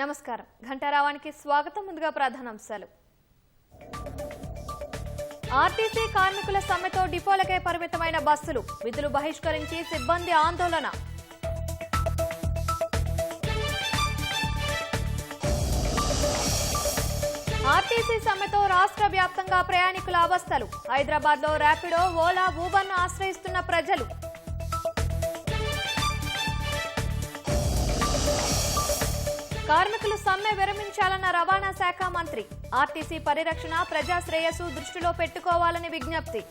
నమస్కారం. ఘంటారావానికి స్వాగతం. ముందుగా ప్రధానాంశాలు. ఆర్టీసీ కార్మికుల సమ్మెతో డిపోలకే పరిమితమైన బస్సులు, విధులు బహిష్కరించి సిబ్బంది ఆందోళన. ఆర్టీసీ సమ్మెతో రాష్ట్ర వ్యాప్తంగా ప్రయాణికుల అవస్థలు. హైదరాబాద్ లో ర్యాపిడో, ఓలా, ఊబర్ను ఆశ్రయిస్తున్న ప్రజలు. కార్మికులు సమ్మె విరమించాలన్న రవాణా శాఖ మంత్రి. ఆర్టీసీ పరిరక్షణ, ప్రజా శ్రేయస్సు దృష్టిలో పెట్టుకోవాలని విజ్ఞప్తి.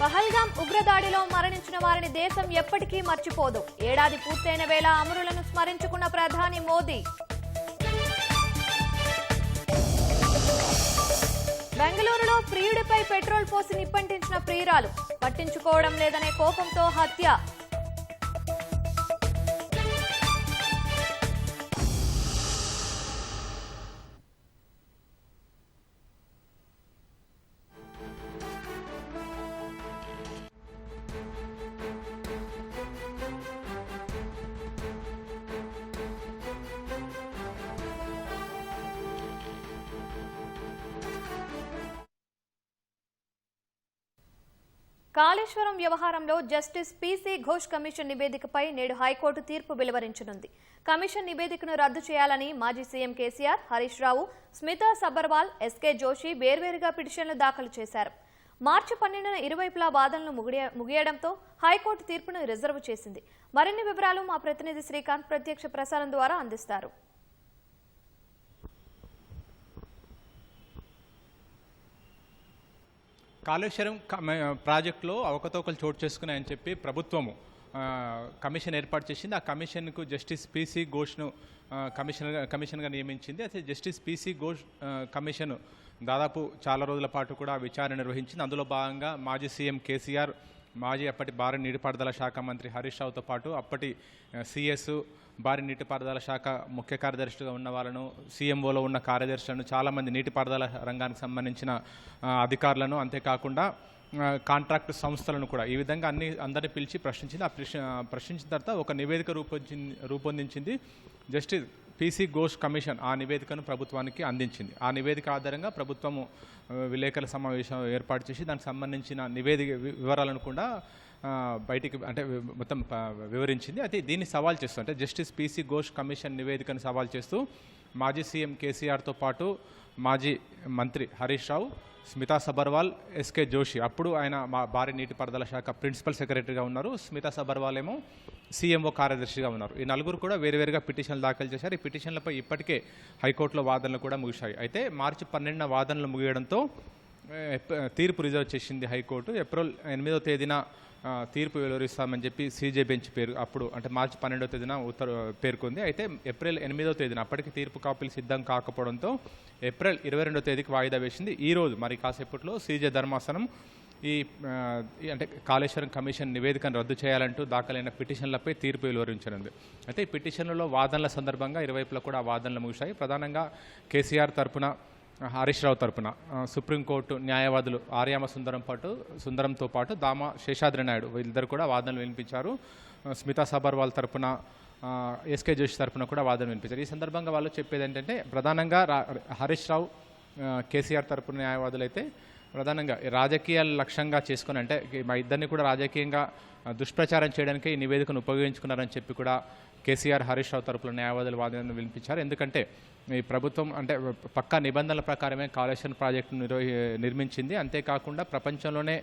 పహల్గాం ఉగ్రదాడిలో మరణించిన వారిని దేశం ఎప్పటికీ మర్చిపోదు. ఏడాది పూర్తయిన వేళ అమరులను స్మరించుకున్న ప్రధాని మోదీ. బెంగళూరులో ప్రియుడిపై పెట్రోల్ పోసి నిప్పంటించిన ప్రియురాలు. పట్టించుకోవడం లేదనే కోపంతో హత్య. కాళేశ్వరం వ్యవహారంలో జస్టిస్ పీసీ ఘోష్ కమిషన్ నివేదికపై నేడు హైకోర్టు తీర్పు వెలువరించనుంది. కమిషన్ నివేదికను రద్దు చేయాలని మాజీ సీఎం కేసీఆర్, హరీష్ రావు, స్మితా సబర్వాల్, ఎస్కే జోషి వేర్వేరుగా పిటిషన్లు దాఖలు చేశారు. మార్చి 12న ఇరువైపులా వాదనలు ముగియడంతో హైకోర్టు తీర్పును రిజర్వ్ చేసింది. మరిన్ని వివరాలు మా ప్రతినిధి శ్రీకాంత్ ప్రత్యక్ష ప్రసారం ద్వారా అందిస్తారు. కాళేశ్వరం ప్రాజెక్టులో అవకతవకలు చోటు చేసుకున్నాయని చెప్పి ప్రభుత్వము కమిషన్ ఏర్పాటు చేసింది. ఆ కమిషన్కు జస్టిస్ పీసీ ఘోష్ను కమిషన్గా నియమించింది. అయితే జస్టిస్ పీసీ ఘోష్ కమిషన్ దాదాపు చాలా రోజుల పాటు కూడా విచారణ నిర్వహించింది. అందులో భాగంగా మాజీ సీఎం కేసీఆర్, మాజీ అప్పటి భారీ నీటిపారుదల శాఖ మంత్రి హరీష్ రావుతో పాటు అప్పటి సిఎస్, భారీ నీటిపారుదల శాఖ ముఖ్య కార్యదర్శిగా ఉన్న వాళ్ళను, సీఎంఓలో ఉన్న కార్యదర్శులను, చాలామంది నీటిపారుదల రంగానికి సంబంధించిన అధికారులను, అంతేకాకుండా కాంట్రాక్టు సంస్థలను కూడా ఈ విధంగా అందరినీ పిలిచి ప్రశ్నించింది. ప్రశ్నించిన తర్వాత ఒక నివేదిక రూపొందించింది జస్టిస్ పీసీ ఘోష్ కమిషన్. ఆ నివేదికను ప్రభుత్వానికి అందించింది. ఆ నివేదిక ఆధారంగా ప్రభుత్వము విలేకరుల సమావేశం ఏర్పాటు చేసి దానికి సంబంధించిన నివేదిక వివరాలను కూడా బయటికి మొత్తం వివరించింది. అయితే దీన్ని సవాల్ చేస్తూ అంటే జస్టిస్ పీసీ ఘోష్ కమిషన్ నివేదికను సవాల్ చేస్తూ మాజీ సీఎం కేసీఆర్తో పాటు మాజీ మంత్రి హరీష్ రావు, స్మితా సబర్వాల్, ఎస్కే జోషి, అప్పుడు ఆయన భారీ నీటిపారుదల శాఖ ప్రిన్సిపల్ సెక్రటరీగా ఉన్నారు. స్మితా సబర్వాల్ ఏమో సీఎంఓ కార్యదర్శిగా ఉన్నారు. ఈ నలుగురు కూడా వేరువేరుగా పిటిషన్లు దాఖలు చేశారు. ఈ పిటిషన్లపై ఇప్పటికే హైకోర్టులో వాదనలు కూడా ముగిశాయి. అయితే మార్చి 12న వాదనలు ముగియడంతో తీర్పు రిజర్వ్ చేసింది హైకోర్టు. ఏప్రిల్ 8వ తేదీన తీర్పు వెలువరిస్తామని చెప్పి సీజే బెంచ్ అప్పుడు అంటే మార్చి 12వ తేదీన పేర్కొంది. అయితే ఏప్రిల్ 8వ తేదీన అప్పటికి తీర్పు కాపీలు సిద్ధం కాకపోవడంతో ఏప్రిల్ 22వ తేదీకి వాయిదా వేసింది. ఈరోజు మరి కాసేపట్లో సీజే ధర్మాసనం ఈ అంటే కాళేశ్వరం కమిషన్ నివేదికను రద్దు చేయాలంటూ దాఖలైన పిటిషన్లపై తీర్పు వెలువరించనుంది. అయితే ఈ పిటిషన్లలో వాదనల సందర్భంగా ఇరువైపులా కూడా వాదనలు ముగిశాయి. ప్రధానంగా కేసీఆర్ తరపున, హరీష్ రావు తరపున సుప్రీంకోర్టు న్యాయవాదులు ఆర్యామ సుందరంతో పాటు దామా శేషాద్రి నాయుడు వీళ్ళిద్దరు కూడా వాదనలు వినిపించారు. స్మితా సబర్వాల్ తరపున, ఎస్కే జోషి తరపున కూడా వాదనలు వినిపించారు. ఈ సందర్భంగా వాళ్ళు చెప్పేది ఏంటంటే ప్రధానంగా హరీష్ రావు, కేసీఆర్ తరపున న్యాయవాదులు అయితే ప్రధానంగా రాజకీయాల లక్ష్యంగా చేసుకుని అంటే మా ఇద్దరిని కూడా రాజకీయంగా దుష్ప్రచారం చేయడానికి ఈ నివేదికను ఉపయోగించుకున్నారని చెప్పి కూడా కేసీఆర్, హరీష్ రావు తరపున న్యాయవాదులు వాదనలు వినిపించారు. ఎందుకంటే ఈ ప్రభుత్వం అంటే పక్కా నిబంధనల ప్రకారమే కాళేశ్వరం ప్రాజెక్టును నిర్మించింది. అంతేకాకుండా ప్రపంచంలోనే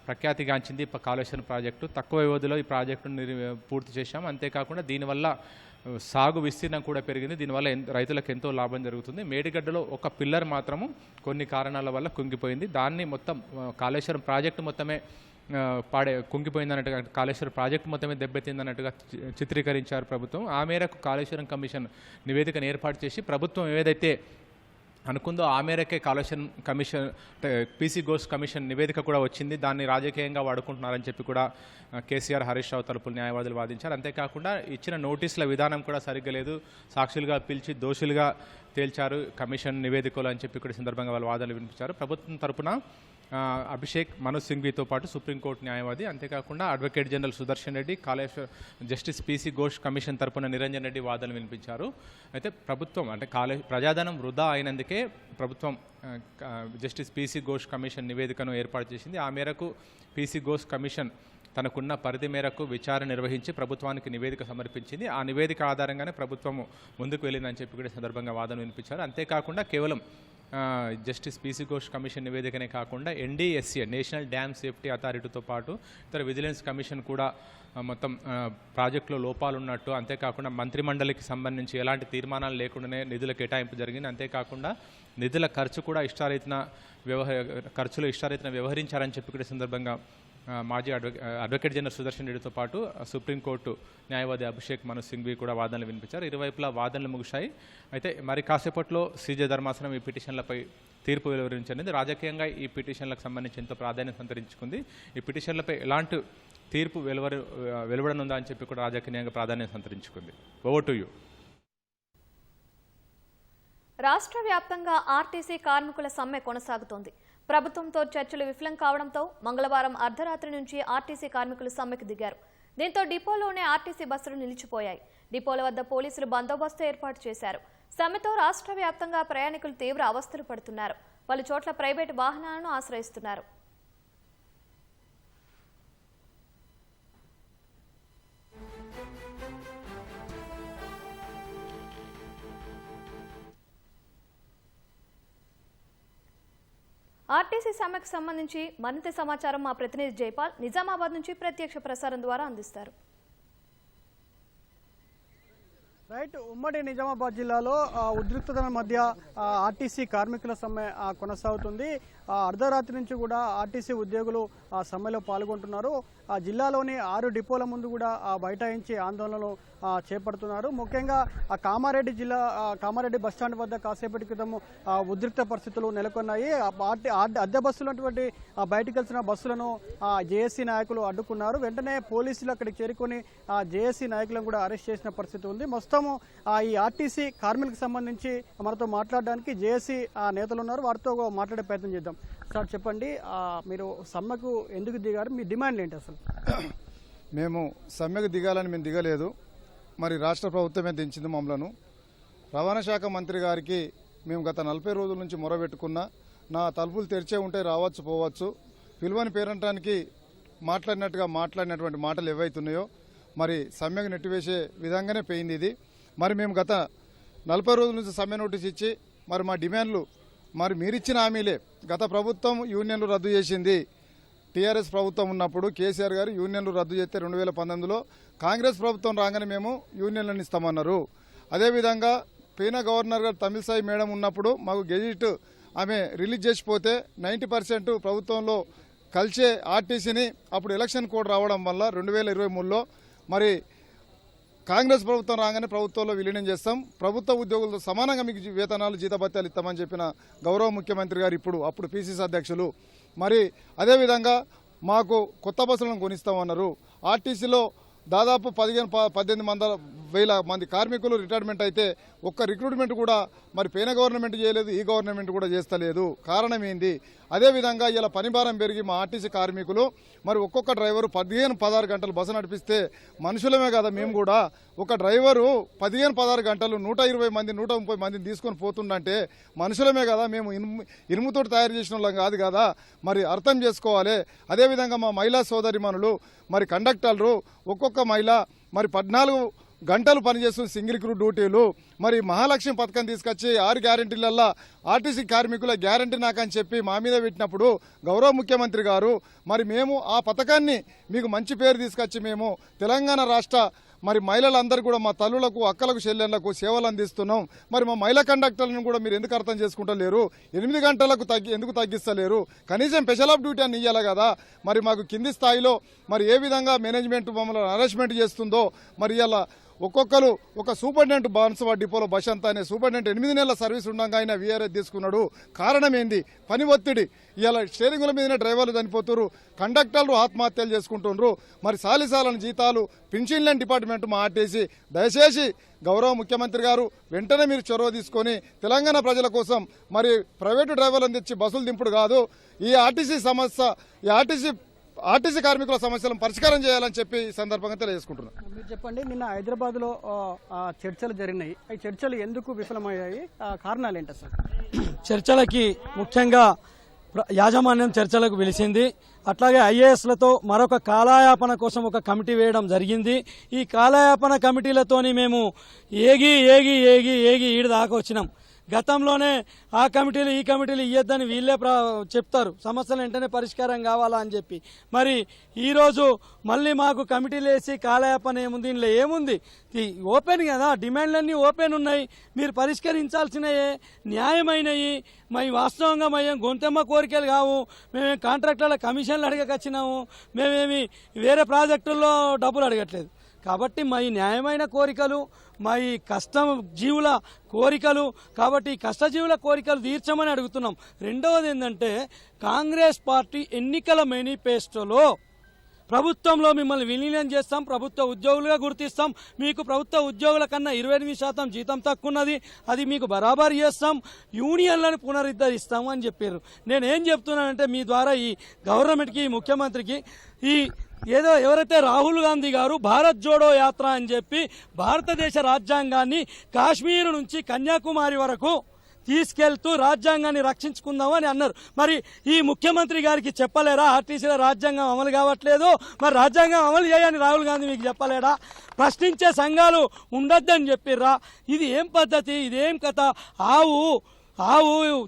ప్రఖ్యాతిగాంచింది కాళేశ్వరం ప్రాజెక్టు. తక్కువ వ్యవధిలో ఈ ప్రాజెక్టును పూర్తి చేశాం. అంతేకాకుండా దీనివల్ల సాగు విస్తీర్ణం కూడా పెరిగింది. దీనివల్ల రైతులకు ఎంతో లాభం జరుగుతుంది. మేడిగడ్డలో ఒక పిల్లర్ మాత్రము కొన్ని కారణాల వల్ల కుంగిపోయింది. దాన్ని మొత్తం కాళేశ్వరం ప్రాజెక్టు మొత్తమే కుంగిపోయిందన్నట్టుగా, కాళేశ్వరం ప్రాజెక్టు మొత్తమే దెబ్బతిందన్నట్టుగా చిత్రీకరించారు ప్రభుత్వం. ఆ మేరకు కాళేశ్వరం కమిషన్ నివేదికను ఏర్పాటు చేసి ప్రభుత్వం ఏదైతే అనుకుందో ఆ మేరకే Kaleshwaram commission PC Ghosh commission నివేదిక కూడా వచ్చింది. దాన్ని రాజకీయంగా వాడుకుంటున్నారని చెప్పి కూడా కేసీఆర్, హరీష్ రావు తరపున న్యాయవాదులు వాదించారు. అంతేకాకుండా ఇచ్చిన నోటీసుల విధానం కూడా సరిగ్గా లేదు. సాక్షులుగా పిలిచి దోషులుగా తేల్చారు కమిషన్ నివేదికలు అని చెప్పి కూడా సందర్భంగా వాళ్ళు వాదనలు వినిపించారు. ప్రభుత్వం తరపున అభిషేక్ మను సింఘ్వితో పాటు సుప్రీంకోర్టు న్యాయవాది, అంతేకాకుండా advocate general Sudarshan Reddy, Kaleshwar justice PC Ghosh commission తరపున నిరంజన్ రెడ్డి వాదనలు వినిపించారు. అయితే ప్రభుత్వం అంటే ప్రజాధనం వృధా అయినందుకే ప్రభుత్వం జస్టిస్ పీసీ ఘోష్ కమిషన్ నివేదికను ఏర్పాటు చేసింది. ఆ మేరకు పీసీ ఘోష్ కమిషన్ తనకున్న పరిధి మేరకు విచారణ నిర్వహించి ప్రభుత్వానికి నివేదిక సమర్పించింది. ఆ నివేదిక ఆధారంగానే ప్రభుత్వం ముందుకు వెళ్ళిందని చెప్పి కూడా సందర్భంగా వాదన వినిపించారు. అంతేకాకుండా కేవలం జస్టిస్ పీసీ ఘోష్ కమిషన్ నివేదికనే కాకుండా ఎన్డీఎస్ఏ నేషనల్ డ్యామ్ సేఫ్టీ అథారిటీతో పాటు ఇతర విజిలెన్స్ కమిషన్ కూడా మొత్తం ప్రాజెక్టులో లోపాలు ఉన్నట్టు, అంతేకాకుండా మంత్రిమండలికి సంబంధించి ఎలాంటి తీర్మానాలు లేకుండానే నిధుల కేటాయింపు జరిగింది. అంతేకాకుండా నిధుల ఖర్చు కూడా ఇష్టారీతిన వ్యవహరించారని చెప్పి కూడా సందర్భంగా మాజీ అడ్వకేట్ జనరల్ సుదర్శన్ రెడ్డితో పాటు సుప్రీంకోర్టు న్యాయవాది అభిషేక్ మను సింఘ్వి కూడా వాదనలు వినిపించారు. ఇరువైపులా వాదనలు ముగిశాయి. అయితే మరి కాసేపట్లో సీజే ధర్మాసనం ఈ పిటిషన్లపై తీర్పు వెలువరించింది. రాజకీయంగా ఈ పిటిషన్లకు సంబంధించి ఎంతో ప్రాధాన్యత సంతరించుకుంది. ఈ పిటిషన్లపై ఎలాంటి తీర్పు వెలువడనుందా అని చెప్పి కూడా రాజకీయంగా ప్రాధాన్యత సంతరించుకుంది. Over to you. రాష్ట్ర వ్యాప్తంగా ఆర్టీసీ కార్మికుల సమ్మె కొనసాగుతోంది. ప్రభుత్వంతో చర్చలు విఫలం కావడంతో మంగళవారం అర్ధరాత్రి నుంచి ఆర్టీసీ కార్మికులు సమ్మెకు దిగారు. దీంతో డిపోలోనే ఆర్టీసీ బస్సులు నిలిచిపోయాయి. డిపోల వద్ద పోలీసులు బందోబస్తు ఏర్పాటు చేశారు. సమ్మెతో రాష్ట్ర వ్యాప్తంగా ప్రయాణికులు తీవ్ర అవస్థలు పడుతున్నారు. పలు చోట్ల ప్రైవేటు వాహనాలను ఆశ్రయిస్తున్నారు. ఆర్టీసీ సమ్మెకు సంబంధించి మరింత సమాచారం మా ప్రతినిధి జైపాల్ నిజామాబాద్ నుంచి ప్రత్యక్ష ప్రసారం ద్వారా అందిస్తారు. రైట్, ఉమ్మడి నిజామాబాద్ జిల్లాలో ఉద్రిక్తతల మధ్య ఆర్టీసీ కార్మికుల సమ్మె కొనసాగుతుంది. అర్ధరాత్రి నుంచి కూడా ఆర్టీసీ ఉద్యోగులు సమ్మెలో పాల్గొంటున్నారు. జిల్లాలోని 6 డిపోల ముందు కూడా బైఠాయించి ఆందోళనలు చేపడుతున్నారు. ముఖ్యంగా కామారెడ్డి బస్టాండ్ వద్ద కాసేపటి క్రితం ఉద్రిక్త పరిస్థితులు నెలకొన్నాయి. అద్దె బస్సులటువంటి బయటకు వెళ్తున్న బస్సులను జేఏసీ నాయకులు అడ్డుకున్నారు. వెంటనే పోలీసులు అక్కడికి చేరుకొని జేఏసీ నాయకులను కూడా అరెస్ట్ చేసిన పరిస్థితి ఉంది. మొత్తము ఈ ఆర్టీసీ కార్మికులకు సంబంధించి మనతో మాట్లాడడానికి జేఏసీ నేతలు ఉన్నారు. వారితో మాట్లాడే ప్రయత్నం చేద్దాం. సార్ చెప్పండి, మీరు సమ్మెకు ఎందుకు దిగారు? మీ డిమాండ్ ఏంటి అసలు? మేము సమ్మెకు దిగాలని మేము దిగలేదు. మరి రాష్ట్ర ప్రభుత్వమే దించింది మమ్మలను. రవాణా శాఖ మంత్రి గారికి మేము గత 40 రోజుల నుంచి మొరబెట్టుకున్నా. నా తలుపులు తెరిచే ఉంటే రావచ్చు పోవచ్చు, పిలువని పేరంటానికి మాట్లాడినటువంటి మాటలు ఏవైతున్నాయో మరి సమ్మెకు నెట్టివేసే విధంగానే పోయింది ఇది. మరి మేము గత 40 రోజుల నుంచి సమ్మె నోటీస్ ఇచ్చి మరి మా డిమాండ్లు మరి మీరిచ్చిన హామీలే. గత ప్రభుత్వం యూనియన్లు రద్దు చేసింది. టీఆర్ఎస్ ప్రభుత్వం ఉన్నప్పుడు కేసీఆర్ గారు యూనియన్లు రద్దు చేస్తే 2019లో కాంగ్రెస్ ప్రభుత్వం రాగానే మేము యూనియన్లను ఇస్తామన్నారు. అదేవిధంగా పీనా గవర్నర్ గారు తమిళసాయి మేడం ఉన్నప్పుడు మాకు గెజిట్ ఆమె రిలీజ్ చేసిపోతే 90% ప్రభుత్వంలో కలిసే ఆర్టీసీని అప్పుడు ఎలక్షన్ కోడ్ రావడం వల్ల 2023లో మరి కాంగ్రెస్ ప్రభుత్వం రాగానే ప్రభుత్వంలో విలీనం చేస్తాం, ప్రభుత్వ ఉద్యోగులతో సమానంగా మీకు వేతనాలు జీతభత్యాలు ఇస్తామని చెప్పిన గౌరవ ముఖ్యమంత్రి గారు అప్పుడు పీసీసీ అధ్యక్షులు. మరి అదేవిధంగా మాకు కొత్త బస్సులను కొనిస్తామన్నారు. ఆర్టీసీలో దాదాపు 18,000 మంది కార్మికులు రిటైర్మెంట్ అయితే ఒక్క రిక్రూట్మెంట్ కూడా మరి పేన గవర్నమెంట్ చేయలేదు, ఈ గవర్నమెంట్ కూడా చేస్తలేదు. కారణం ఏంది? అదేవిధంగా ఇలా పనిభారం పెరిగి మా ఆర్టీసీ కార్మికులు మరి ఒక్కొక్క డ్రైవరు 15-16 గంటలు బస్సు నడిపిస్తే మనుషులమే కదా మేము కూడా. ఒక డ్రైవరు 15-16 గంటలు 120 మంది 130 మందిని తీసుకొని పోతుండంటే మనుషులమే కదా, మేము ఇనుముతో తయారు చేసిన వాళ్ళం కాదు కదా. మరి అర్థం చేసుకోవాలి. అదేవిధంగా మా మహిళా సోదరిమణులు మరి కండక్టర్లు ఒక్కొక్క మహిళ మరి 14 గంటలు పనిచేస్తున్న సింగిల్ క్రూ డ్యూటీలు. మరి మహాలక్ష్మి పథకం తీసుకొచ్చి 6 గ్యారెంటీలల్లో ఆర్టీసీ కార్మికుల గ్యారెంటీ నాకని చెప్పి మా మీద పెట్టినప్పుడు గౌరవ ముఖ్యమంత్రి గారు మరి మేము ఆ పథకాన్ని మీకు మంచి పేరు తీసుకొచ్చి మేము తెలంగాణ రాష్ట్ర మరి మహిళలందరూ కూడా మా తల్లులకు అక్కలకు చెల్లెళ్లకు సేవలు అందిస్తున్నాం. మరి మా మహిళా కండక్టర్లను కూడా మీరు ఎందుకు అర్థం చేసుకుంటలేరు? 8 గంటలకు ఎందుకు తగ్గిస్తలేరు? కనీసం స్పెషల్ ఆఫ్ డ్యూటీ అని ఇవ్వాలి కదా. మరి మాకు కింది స్థాయిలో మరి ఏ విధంగా మేనేజ్మెంట్ మమ్మల్ని అరెస్ట్మెంట్ చేస్తుందో మరి ఇలా ఒక్కొక్కరు ఒక సూపరింటెండెంట్ బాన్సవాడ డిపోలో బసంత్ అనే సూపరింటెండెంట్ 8 నెలల సర్వీస్ ఉండగా ఆయన వీఆర్ఏ తీసుకున్నాడు. కారణం ఏంది? పని ఒత్తిడి. ఇలా స్టీరింగుల మీదనే డ్రైవర్లు చనిపోతున్నారు, కండక్టర్లు ఆత్మహత్యలు చేసుకుంటున్నారు. మరి సాలిసాలని జీతాలు పెన్షన్ల డిపార్ట్మెంట్ మా ఆర్టీసీ దయచేసి గౌరవ ముఖ్యమంత్రి గారు వెంటనే మీరు చొరవ తీసుకొని తెలంగాణ ప్రజల కోసం మరి ప్రైవేటు డ్రైవర్లను తెచ్చి బస్సులు దింపుడు కాదు, ఈ ఆర్టీసీ సమస్య ఈ ఆర్టీసీ కార్మికుల సమస్యలను పరిష్కారం చేయాలని చెప్పి ఈ సందర్భంగా తెలియజేసుకుంటున్నాను. మీరు చెప్పండి, నిన్న హైదరాబాద్లో చర్చలు జరిగినాయి. ఈ చర్చలు ఎందుకు విఫలమయ్యాయి? కారణాలు ఏంటి అసలు? చర్చలకి ముఖ్యంగా యాజమాన్యం చర్చలకు పిలిచింది. అట్లాగే ఐఏఎస్లతో మరొక కాలయాపన కోసం ఒక కమిటీ వేయడం జరిగింది. ఈ కాలయాపన కమిటీలతోని మేము ఏగి ఏగి ఏగి ఏగి ఈడు దాకా వచ్చినాం. గతంలోనే ఆ కమిటీలు ఈ కమిటీలు ఇయ్యొద్దని వీళ్ళే చెప్తారు, సమస్యలు వెంటనే పరిష్కారం కావాలా అని చెప్పి. మరి ఈరోజు మళ్ళీ మాకు కమిటీలు వేసి కాలయాపన ఏముంది? ఇందులో ఏముంది? ఓపెన్ కదా, డిమాండ్లన్నీ ఓపెన్ ఉన్నాయి, మీరు పరిష్కరించాల్సినవి న్యాయమైనవి. మరి వాస్తవంగా మేము గొంతెమ్మ కోరికలు కావు, మేమేం కాంట్రాక్టర్ల కమిషన్లు అడగకొచ్చినాము, మేమేమి వేరే ప్రాజెక్టుల్లో డబ్బులు అడగట్లేదు. కాబట్టి మా ఈ న్యాయమైన కోరికలు, మా ఈ కష్టజీవుల కోరికలు, కాబట్టి కష్టజీవుల కోరికలు తీర్చమని అడుగుతున్నాం. రెండవది ఏంటంటే, కాంగ్రెస్ పార్టీ ఎన్నికల మేనిఫెస్టోలో ప్రభుత్వంలో మిమ్మల్ని విలీనం చేస్తాం, ప్రభుత్వ ఉద్యోగులుగా గుర్తిస్తాం, మీకు ప్రభుత్వ ఉద్యోగుల కన్నా 28% జీతం తక్కువ ఉన్నది, అది మీకు బరాబర్ చేస్తాం, యూనియన్లను పునరుద్ధరిస్తాము అని చెప్పారు. నేనేం చెప్తున్నానంటే మీ ద్వారా ఈ గవర్నమెంట్కి, ఈ ముఖ్యమంత్రికి, ఈ ఏదో ఎవరైతే రాహుల్ గాంధీ గారు భారత్ జోడో యాత్ర అని చెప్పి భారతదేశ రాజ్యాంగాన్ని కాశ్మీర్ నుంచి కన్యాకుమారి వరకు తీసుకెళ్తూ రాజ్యాంగాన్ని రక్షించుకుందామని అన్నారు. మరి ఈ ముఖ్యమంత్రి గారికి చెప్పలేరా ఆర్టీసీలో రాజ్యాంగం అమలు కావట్లేదు, మరి రాజ్యాంగం అమలు చేయని రాహుల్ గాంధీ మీకు చెప్పలేడా? ప్రశ్నించే సంఘాలు ఉండొద్దని చెప్పిర్రా? ఇది ఏం పద్ధతి? ఇదేం కథ? ఆవు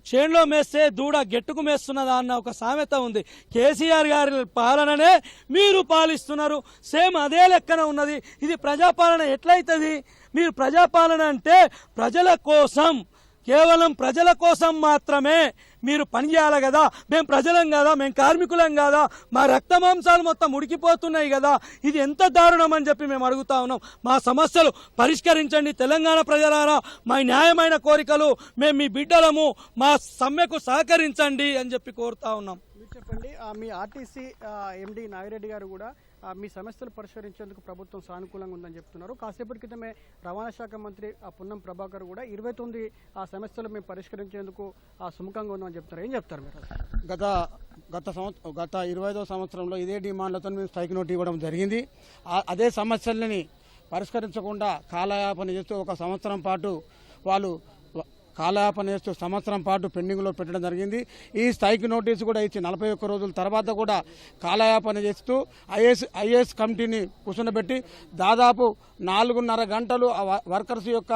చేన్లో మేస్తే దూడ గెట్టుకు మేస్తున్నదా అన్న ఒక సామెత ఉంది. కేసీఆర్ గారి పాలననే మీరు పాలిస్తున్నారు, సేమ్ అదే లెక్కన ఉన్నది. ఇది ప్రజాపాలన ఎట్లయితుంది? మీరు ప్రజాపాలన అంటే ప్రజల కోసం, కేవలం ప్రజల కోసం మాత్రమే మీరు పనిచేయాలి కదా. మేము ప్రజలం కదా, మేము కార్మికులం కదా, మా రక్తమాంసాలు మొత్తం ఉడికిపోతున్నాయి కదా. ఇది ఎంత దారుణం అని చెప్పి మేము అడుగుతా ఉన్నాం. మా సమస్యలు పరిష్కరించండి తెలంగాణ ప్రజలారా, మా న్యాయమైన కోరికలు, మేము మీ బిడ్డలము, మా సమ్మెకు సహకరించండి అని చెప్పి కోరుతా ఉన్నాం. మీరు చెప్పండి, మీ ఆర్టీసీ ఎండి నాగిరెడ్డి గారు కూడా మీ సమస్యలు పరిష్కరించేందుకు ప్రభుత్వం సానుకూలంగా ఉందని చెప్తున్నారు. కాసేపటి క్రితమే రవాణా శాఖ మంత్రి పొన్నం ప్రభాకర్ కూడా 29 సమస్యలు మేము పరిష్కరించేందుకు సుముఖంగా ఉందని చెప్తున్నారు. ఏం చెప్తారు మీరు? గత 25వ సంవత్సరంలో ఇదే డిమాండ్లతో మేము స్ట్రైక్ నోట్ ఇవ్వడం జరిగింది. అదే సమస్యలని పరిష్కరించకుండా కాలయాపన చేస్తూ ఒక సంవత్సరం పాటు వాళ్ళు కాలయాపన చేస్తూ సంవత్సరం పాటు పెండింగ్లో పెట్టడం జరిగింది. ఈ స్ట్రైక్ నోటీసు కూడా ఇచ్చి 41 రోజుల తర్వాత కూడా కాలయాపన చేస్తూ ఐఏఎస్ కమిటీని కూర్చొనబెట్టి దాదాపు 4.5 గంటలు వర్కర్స్ యొక్క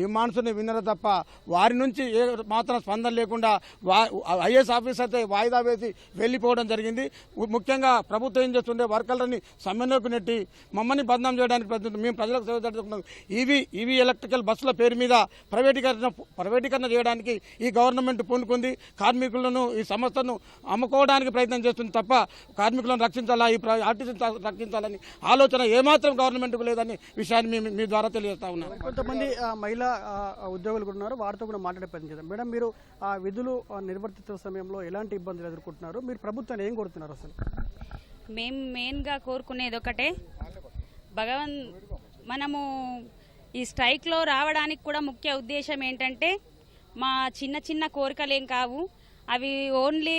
డిమాండ్స్ని విన్నారు తప్ప వారి నుంచి ఏ మాత్రం స్పందన లేకుండా ఐఏఎస్ ఆఫీసర్ వాయిదా వేసి వెళ్ళిపోవడం జరిగింది. ముఖ్యంగా ప్రభుత్వం ఏం చేస్తుంటే వర్కర్లని సమ్మెలోకి నెట్టి మమ్మల్ని బదనాం చేయడానికి ప్రయత్నిస్తుంది. మేము ప్రజలకు సేవ చేస్తున్నాం. ఈవీ ఎలక్ట్రికల్ బస్సుల పేరు మీద ప్రైవేటీకరణ చేయడానికి ఈ గవర్నమెంట్ పూనుకుంది. కార్మికులను, ఈ సంస్థను అమ్ముకోవడానికి ప్రయత్నం చేస్తుంది తప్ప కార్మికులను రక్షించాలా, ఈ ఆర్టీసీని రక్షించాలని ఆలోచన ఏమాత్రం గవర్నమెంట్కు లేదని విషయాన్ని మీ ద్వారా తెలియజేస్తా ఉన్నాను. కొంతమంది మహిళా ఉద్యోగులు కూడా ఉన్నారు, వారితో కూడా మాట్లాడే ప్రయత్నం చేద్దాం. మేడం, మీరు విధులు నిర్వర్తించే సమయంలో ఎలాంటి ఇబ్బందులు ఎదుర్కొంటున్నారు? మీరు ప్రభుత్వాన్ని ఏం కోరుతున్నారు? అసలు మేము మెయిన్గా కోరుకునేది ఒకటే, మనము ఈ స్ట్రైక్లో రావడానికి కూడా ముఖ్య ఉద్దేశం ఏంటంటే, మా చిన్న చిన్న కోరికలేం కావు, అవి ఓన్లీ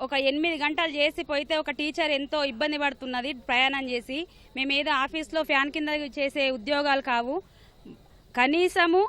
ఒక 8 గంటలు చేసి పోయితే ఒక టీచర్ ఎంతో ఇబ్బంది పడుతున్నది ప్రయాణం చేసి. మేమేదో ఆఫీస్లో ఫ్యాన్ కింద చేసే ఉద్యోగాలు కావు. కనీసము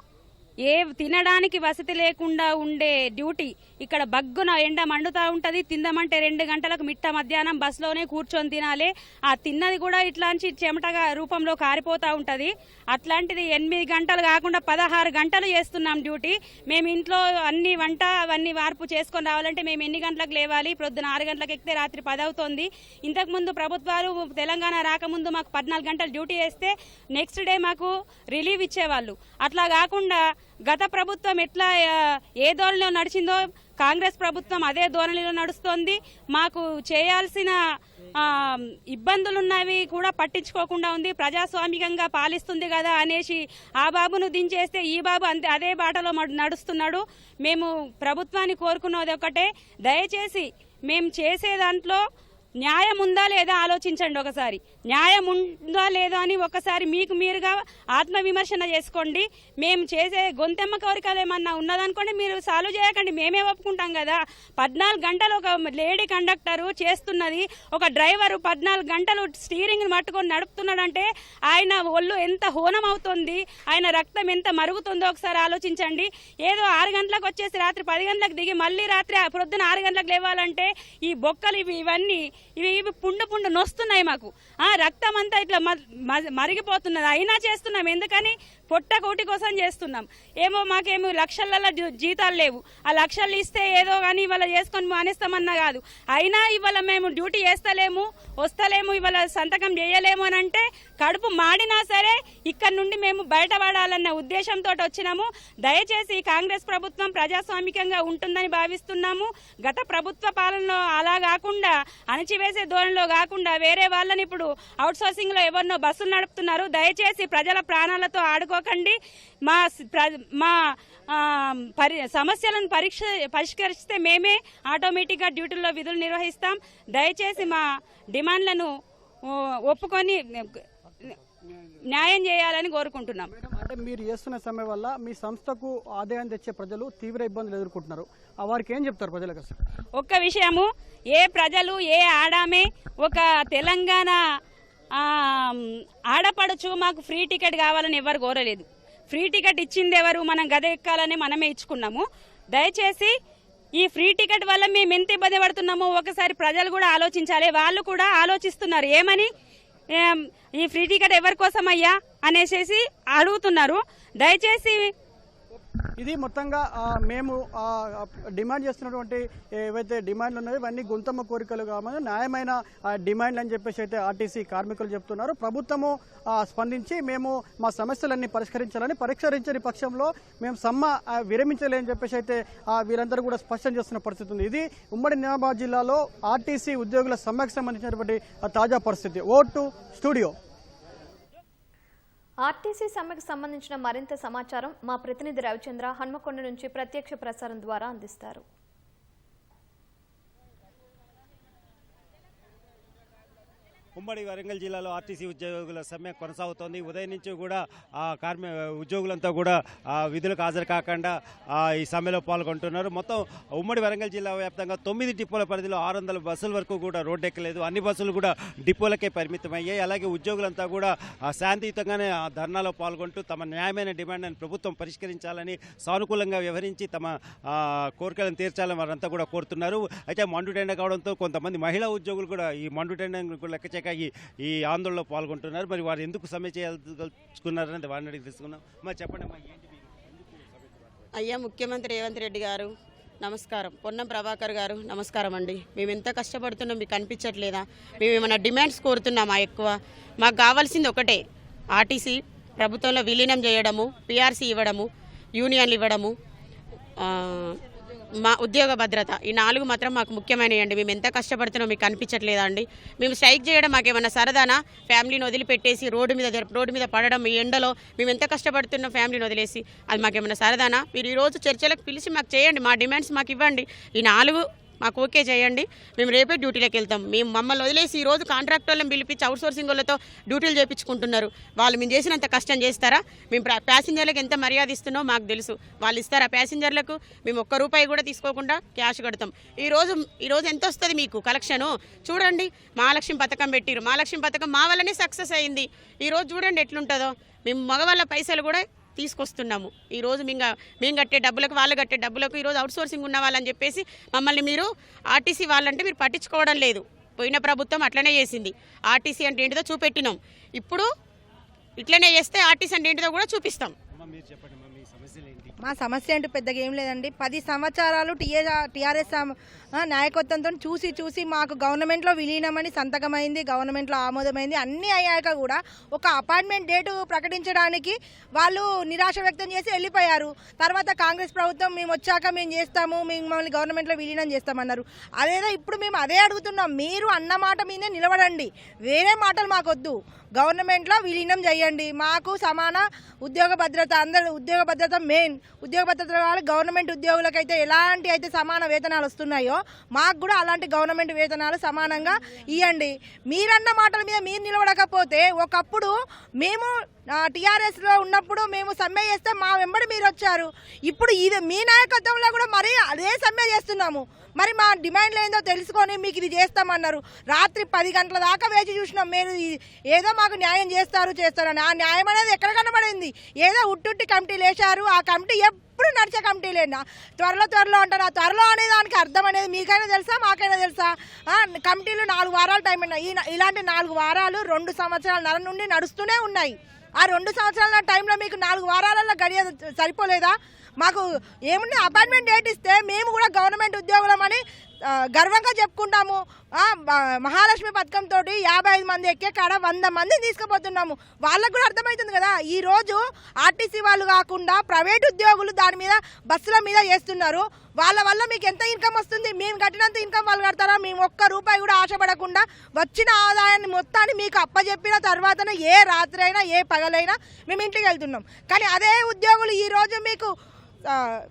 తినడానికి వసతి లేకుండా ఉండే డ్యూటీ. ఇక్కడ బగ్గున ఎండ మండుతూ ఉంటుంది, తిందామంటే 2 గంటలకు మిట్ట మధ్యాహ్నం బస్సులోనే కూర్చొని తినాలి. ఆ తిన్నది కూడా ఇట్లాంటి చెమటగా రూపంలో కారిపోతూ ఉంటుంది. అట్లాంటిది 8 గంటలు కాకుండా 16 గంటలు చేస్తున్నాం డ్యూటీ. మేము ఇంట్లో అన్ని వంట అవన్నీ వార్పు చేసుకొని రావాలంటే మేము ఎన్ని గంటలకు లేవాలి? ప్రొద్దున 6 గంటలకు ఎక్కితే రాత్రి 10 అవుతుంది. ఇంతకుముందు ప్రభుత్వాలు తెలంగాణ రాకముందు మాకు 14 గంటలు డ్యూటీ వేస్తే నెక్స్ట్ డే మాకు రిలీవ్ ఇచ్చేవాళ్ళు. అట్లా కాకుండా గత ప్రభుత్వం ఎట్లా ఏ ధోరణిలో నడిచిందో కాంగ్రెస్ ప్రభుత్వం అదే ధోరణిలో నడుస్తోంది. మాకు చేయాల్సిన ఇబ్బందులున్నవి కూడా పట్టించుకోకుండా ఉంది. ప్రజాస్వామికంగా పాలిస్తుంది కదా అనేసి ఆ బాబును దించేస్తే ఈ బాబు అదే బాటలో నడుస్తున్నాడు. మేము ప్రభుత్వాన్ని కోరుకున్నది ఒకటే, దయచేసి మేము చేసే దాంట్లో న్యాయం ఉందా లేదా ఆలోచించండి. ఒకసారి న్యాయం ఉందా లేదా అని ఒకసారి మీకు మీరుగా ఆత్మవిమర్శన చేసుకోండి. మేము చేసే గొంతెమ్మ కోరికలు ఏమన్నా ఉన్నదనుకోండి, మీరు సాల్వ్ చేయకండి, మేమే ఒప్పుకుంటాం కదా. 14 గంటలు ఒక లేడీ కండక్టరు చేస్తున్నది, ఒక డ్రైవరు 14 గంటలు స్టీరింగ్ పట్టుకొని నడుపుతున్నాడంటే ఆయన ఒళ్ళు ఎంత హోనం అవుతుంది, ఆయన రక్తం ఎంత మరుగుతుందో ఒకసారి ఆలోచించండి. ఏదో 6 గంటలకు వచ్చేసి రాత్రి 10 గంటలకు దిగి మళ్ళీ రాత్రి పొద్దున 6 గంటలకు లేవాలంటే ఈ బొక్కలు ఇవన్నీ ఇవి పుండు నొస్తున్నాయి. మాకు రక్తం అంతా ఇట్లా మరిగిపోతున్నది, అయినా చేస్తున్నాం. ఎందుకని? పొట్ట కోటి కోసం చేస్తున్నాం. మాకేమో లక్షల జీతాలు లేవు. ఆ లక్షలు ఇస్తే ఏదో కానీ ఇవాళ చేసుకొని మానేస్తామన్నా కాదు. అయినా ఇవాళ మేము డ్యూటీ చేస్తలేము, వస్తలేము, ఇవాళ సంతకం చేయలేము అని అంటే కడుపు మాడినా సరే ఇక్కడ నుండి మేము బయటపడాలన్న ఉద్దేశంతో వచ్చినాము. దయచేసి కాంగ్రెస్ ప్రభుత్వం ప్రజాస్వామికంగా ఉంటుందని భావిస్తున్నాము. గత ప్రభుత్వ పాలనలో అలా కాకుండా, అణచివేసే ధోరణిలో కాకుండా వేరే వాళ్ళని ఇప్పుడు అవుట్ సోర్సింగ్ లో ఎవరినో బస్సులు నడుపుతున్నారు. దయచేసి ప్రజల ప్రాణాలతో ఆడుకోకండి. మా సమస్యలను పరిష్కరిస్తే మేమే ఆటోమేటిక్గా డ్యూటీల్లో విధులు నిర్వహిస్తాం. దయచేసి మా డిమాండ్లను ఒప్పుకొని న్యాయం చేయాలని కోరుకుంటున్నాం. అంటే మీరు చేస్తున్న సమ్మె వల్ల మీ సంస్థకు ఆదాయం తెచ్చే ప్రజలు తీవ్ర ఇబ్బందులు ఎదుర్కొంటున్నారు. వారికి ఏం చెప్తారు ప్రజలకు? ఒక్క విషయము, ఏ ప్రజలు ఏ ఆడామే ఒక తెలంగాణ ఆడపడుచు మాకు ఫ్రీ టికెట్ కావాలని ఎవరు కోరలేదు. ఫ్రీ టికెట్ ఇచ్చింది ఎవరు? మనం గద ఎక్కాలని మనమే ఇచ్చుకున్నాము. దయచేసి ఈ ఫ్రీ టికెట్ వల్ల మేము ఎంత ఇబ్బంది పడుతున్నామో ఒకసారి ప్రజలు కూడా ఆలోచించాలి. వాళ్ళు కూడా ఆలోచిస్తున్నారు. ఏమని? ఈ ఫ్రీ టికెట్ ఎవరి కోసం అయ్యా అనేసి అడుగుతున్నారు. దయచేసి ఇది మొత్తంగా మేము డిమాండ్ చేస్తున్నటువంటి ఏవైతే డిమాండ్లు ఉన్నాయో ఇవన్నీ గొంతమ్మ కోరికలు కావాలి, న్యాయమైన డిమాండ్లు అని చెప్పేసి అయితే ఆర్టీసీ కార్మికులు చెప్తున్నారు. ప్రభుత్వము స్పందించి మేము మా సమస్యలన్నీ పరిష్కరించని పక్షంలో మేము సమ్మె విరమించలేని చెప్పేసి అయితే వీరందరూ కూడా స్పష్టం చేస్తున్న పరిస్థితి ఉంది. ఇది ఉమ్మడి నిజామాబాద్ జిల్లాలో ఆర్టీసీ ఉద్యోగుల సమ్మెకు సంబంధించినటువంటి తాజా పరిస్థితి. Vote to studio. ఆర్టీసీ సమ్మెకు సంబంధించిన మరింత సమాచారం మా ప్రతినిధి రవిచంద్ర హన్మకొండ నుంచి ప్రత్యక్ష ప్రసారం ద్వారా అందిస్తారు. ఉమ్మడి వరంగల్ జిల్లాలో ఆర్టీసీ ఉద్యోగుల సమ్మె కొనసాగుతోంది. ఉదయం నుంచి కూడా ఉద్యోగులంతా కూడా విధులకు హాజరు కాకుండా ఈ సమ్మెలో పాల్గొంటున్నారు. మొత్తం ఉమ్మడి వరంగల్ జిల్లా వ్యాప్తంగా 9 డిపోల పరిధిలో 600 బస్సుల వరకు కూడా రోడ్డు ఎక్కలేదు. అన్ని బస్సులు కూడా డిపోలకే పరిమితమయ్యాయి. అలాగే ఉద్యోగులంతా కూడా శాంతియుతంగానే ధర్నాలో పాల్గొంటూ తమ న్యాయమైన డిమాండ్ని ప్రభుత్వం పరిష్కరించాలని సానుకూలంగా వ్యవహరించి తమ కోరికలను తీర్చాలని వారంతా కూడా కోరుతున్నారు. అయితే మండుటెండ కావడంతో కొంతమంది మహిళా ఉద్యోగులు కూడా ఈ మండుటెండను లెక్క ఈ ఆందోళనలో పాల్గొంటున్నారు. మరి వారు ఎందుకు సమ్మె చేయదలుచుకున్నారని వారిని అడిగి తెలుసుకున్నాం. మరి చెప్పండి అమ్మా, ఏంటి? అయ్యా ముఖ్యమంత్రి రేవంత్ రెడ్డి గారు నమస్కారం. పొన్నం ప్రభాకర్ గారు నమస్కారం అండి. మేము ఎంత కష్టపడుతున్నాం మీకు అనిపించట్లేదా? మేము ఏమైనా డిమాండ్స్ కోరుతున్నామా? ఎక్కువ మాకు కావాల్సింది ఒకటే, ఆర్టీసీ ప్రభుత్వంలో విలీనం చేయడము, పిఆర్సీ ఇవ్వడము, యూనియన్లు ఇవ్వడము, మా ఉద్యోగ భద్రత. ఈ 4 మాత్రం మాకు ముఖ్యమైనవి అండి. మేము ఎంత కష్టపడుతున్నాం మీకు అనిపించట్లేదా అండి? మేము స్ట్రైక్ చేయడం మాకేమన్నా సరదానా? ఫ్యామిలీని వదిలిపెట్టేసి రోడ్డు మీద పడడం ఈ ఎండలో మేము ఎంత కష్టపడుతున్నాం ఫ్యామిలీని వదిలేసి, అది మాకేమన్నా సరదానా? మీరు ఈరోజు చర్చలకు పిలిచి మాకు చేయండి, మా డిమాండ్స్ మాకు ఇవ్వండి. ఈ 4 మాకు ఓకే చేయండి. మేము రేపే డ్యూటీలోకి వెళ్తాం. మేము మమ్మల్ని వదిలేసి ఈరోజు కాంట్రాక్ట్ వాళ్ళని పిలిపించి అవుట్ సోర్సింగ్ వాళ్ళతో డ్యూటీలు చేయించుకుంటున్నారు. వాళ్ళు మేము చేసినంత కష్టం చేస్తారా? మేము ప్యాసింజర్లకు ఎంత మర్యాద ఇస్తున్నామో మాకు తెలుసు. వాళ్ళు ఇస్తారా ప్యాసింజర్లకు? మేము ₹1 కూడా తీసుకోకుండా క్యాష్ కడతాం. ఈరోజు ఎంత వస్తుంది మీకు కలెక్షను? చూడండి, మహాలక్ష్మి పథకం పెట్టిరు. మహాలక్ష్మి పథకం మా వల్లనే సక్సెస్ అయింది. ఈరోజు చూడండి ఎట్లుంటుందో. మేము మగవాళ్ళ పైసలు కూడా తీసుకొస్తున్నాము. ఈరోజు మేము కట్టే డబ్బులకు వాళ్ళు కట్టే డబ్బులకు ఈరోజు అవుట్ సోర్సింగ్ ఉన్న వాళ్ళని చెప్పేసి మమ్మల్ని మీరు ఆర్టీసీ వాళ్ళంటే మీరు పట్టించుకోవడం లేదు. పోయిన ప్రభుత్వం అట్లనే చేసింది. ఆర్టీసీ అంటే ఏంటిదో చూపెట్టినాం. ఇప్పుడు ఇట్లనే చేస్తే ఆర్టీసీ అంటే ఏంటిదో కూడా చూపిస్తాం. మా సమస్య అంటే పెద్దగా ఏం లేదండి. 10 సంవత్సరాలు టీఆర్ఎస్ నాయకత్వంతో చూసి మాకు గవర్నమెంట్లో విలీనమని సంతకమైంది, గవర్నమెంట్లో ఆమోదమైంది, అన్నీ అయ్యాక కూడా ఒక అపాయింట్మెంట్ డేటు ప్రకటించడానికి వాళ్ళు నిరాశ వ్యక్తం చేసి వెళ్ళిపోయారు. తర్వాత కాంగ్రెస్ ప్రభుత్వం మేము వచ్చాక మేము చేస్తాము, మిమ్మల్ని గవర్నమెంట్లో విలీనం చేస్తామన్నారు. అదేదో ఇప్పుడు మేము అదే అడుగుతున్నాం, మీరు అన్న మాట మీదే నిలబడండి, వేరే మాటలు మాకొద్దు. గవర్నమెంట్లో విలీనం చేయండి, మాకు సమాన ఉద్యోగ భద్రత, అందరూ ఉద్యోగ భద్రత మెయిన్. ఉద్యోగ భద్రత వాళ్ళు గవర్నమెంట్ ఉద్యోగులకైతే ఎలాంటి అయితే సమాన వేతనాలు వస్తున్నాయో మాకు కూడా అలాంటి గవర్నమెంట్ వేతనాలు సమానంగా ఇవ్వండి. మీరన్న మాటల మీద మీరు నిలబడకపోతే, ఒకప్పుడు మేము టీఆర్ఎస్లో ఉన్నప్పుడు మేము సమ్మె చేస్తే మా వెంబడి మీరు వచ్చారు, ఇప్పుడు ఇది మీ నాయకత్వంలో కూడా మరి అదే సమ్మె చేస్తున్నాము. మరి మా డిమాండ్లు ఏందో తెలుసుకొని మీకు ఇది చేస్తామన్నారు. రాత్రి 10 గంటల దాకా వేచి చూసినాం, మీరు ఏదో మాకు న్యాయం చేస్తారని. ఆ న్యాయం అనేది ఎక్కడ కనబడింది? ఏదో ఉట్టుట్టి కమిటీలు వేశారు, ఆ కమిటీ ఎప్పుడు నడిచే కమిటీలేనా? త్వరలో అంటారు. ఆ త్వరలో అనే దానికి అర్థం అనేది మీకైనా తెలుసా, మాకైనా తెలుసా? కమిటీలు 4 వారాలు టైం ఉన్నాయి. ఇలాంటి 4 వారాలు 2 సంవత్సరాల నుండి నడుస్తూనే ఉన్నాయి. ఆ 2 సంవత్సరాల టైంలో మీకు 4 వారాలలో గడియ సరిపోలేదా? మాకు ఏముంది, అపాయింట్మెంట్ డేట్ ఇస్తే మేము కూడా గవర్నమెంట్ ఉద్యోగులమని గర్వంగా చెప్పుకుంటాము. మహాలక్ష్మి పథకంతో 55 మంది ఎక్కే కాడ 100 మందిని తీసుకుపోతున్నాము. వాళ్ళకు కూడా అర్థమవుతుంది కదా. ఈరోజు ఆర్టీసీ వాళ్ళు కాకుండా ప్రైవేట్ ఉద్యోగులు దాని మీద బస్సుల మీద చేస్తున్నారు. వాళ్ళ వల్ల మీకు ఎంత ఇన్కమ్ వస్తుంది? మేము కట్టినంత ఇన్కమ్ వాళ్ళు కడతారా? మేము ఒక్క రూపాయి కూడా ఆశపడకుండా వచ్చిన ఆదాయాన్ని మొత్తాన్ని మీకు అప్పచెప్పిన తర్వాతనే ఏ రాత్రి అయినా ఏ పగలైనా మేము ఇంటికి వెళ్తున్నాం. కానీ అదే ఉద్యోగులు ఈరోజు మీకు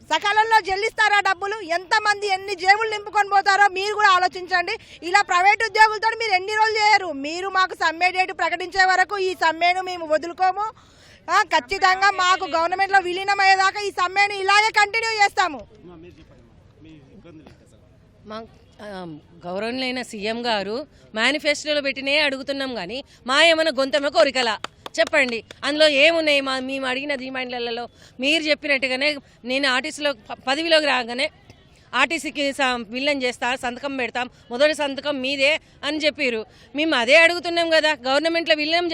సకాలంలో చెల్లిస్తారా డబ్బులు? ఎంతమంది ఎన్ని జేబులు నింపుకొని పోతారో మీరు కూడా ఆలోచించండి. ఇలా ప్రైవేట్ ఉద్యోగులతో మీరు ఎన్ని రోజులు చేయరు? మీరు మాకు సమ్మె డేట్ ప్రకటించే వరకు ఈ సమ్మెను మేము వదులుకోము. ఖచ్చితంగా మాకు గవర్నమెంట్లో విలీనం అయ్యేదాకా ఈ సమ్మెను ఇలాగే కంటిన్యూ చేస్తాము. మా గౌరవనీయులైన సీఎం గారు మేనిఫెస్టోలో పెట్టినే అడుగుతున్నాం, కానీ మా ఏమైనా గొంతెమ్మ కోరికలా చెప్పండి. అందులో ఏమున్నాయి? మేము అడిగిన డిమాండ్లలో మీరు చెప్పినట్టుగానే నేను ఆర్టీసీలో పదవిలోకి రాగానే ఆర్టీసీకి విలీనం చేస్తా, సంతకం పెడతాం, మొదటి సంతకం మీదే అని చెప్పారు. మేము అదే అడుగుతున్నాం కదా, గవర్నమెంట్లో విలీనం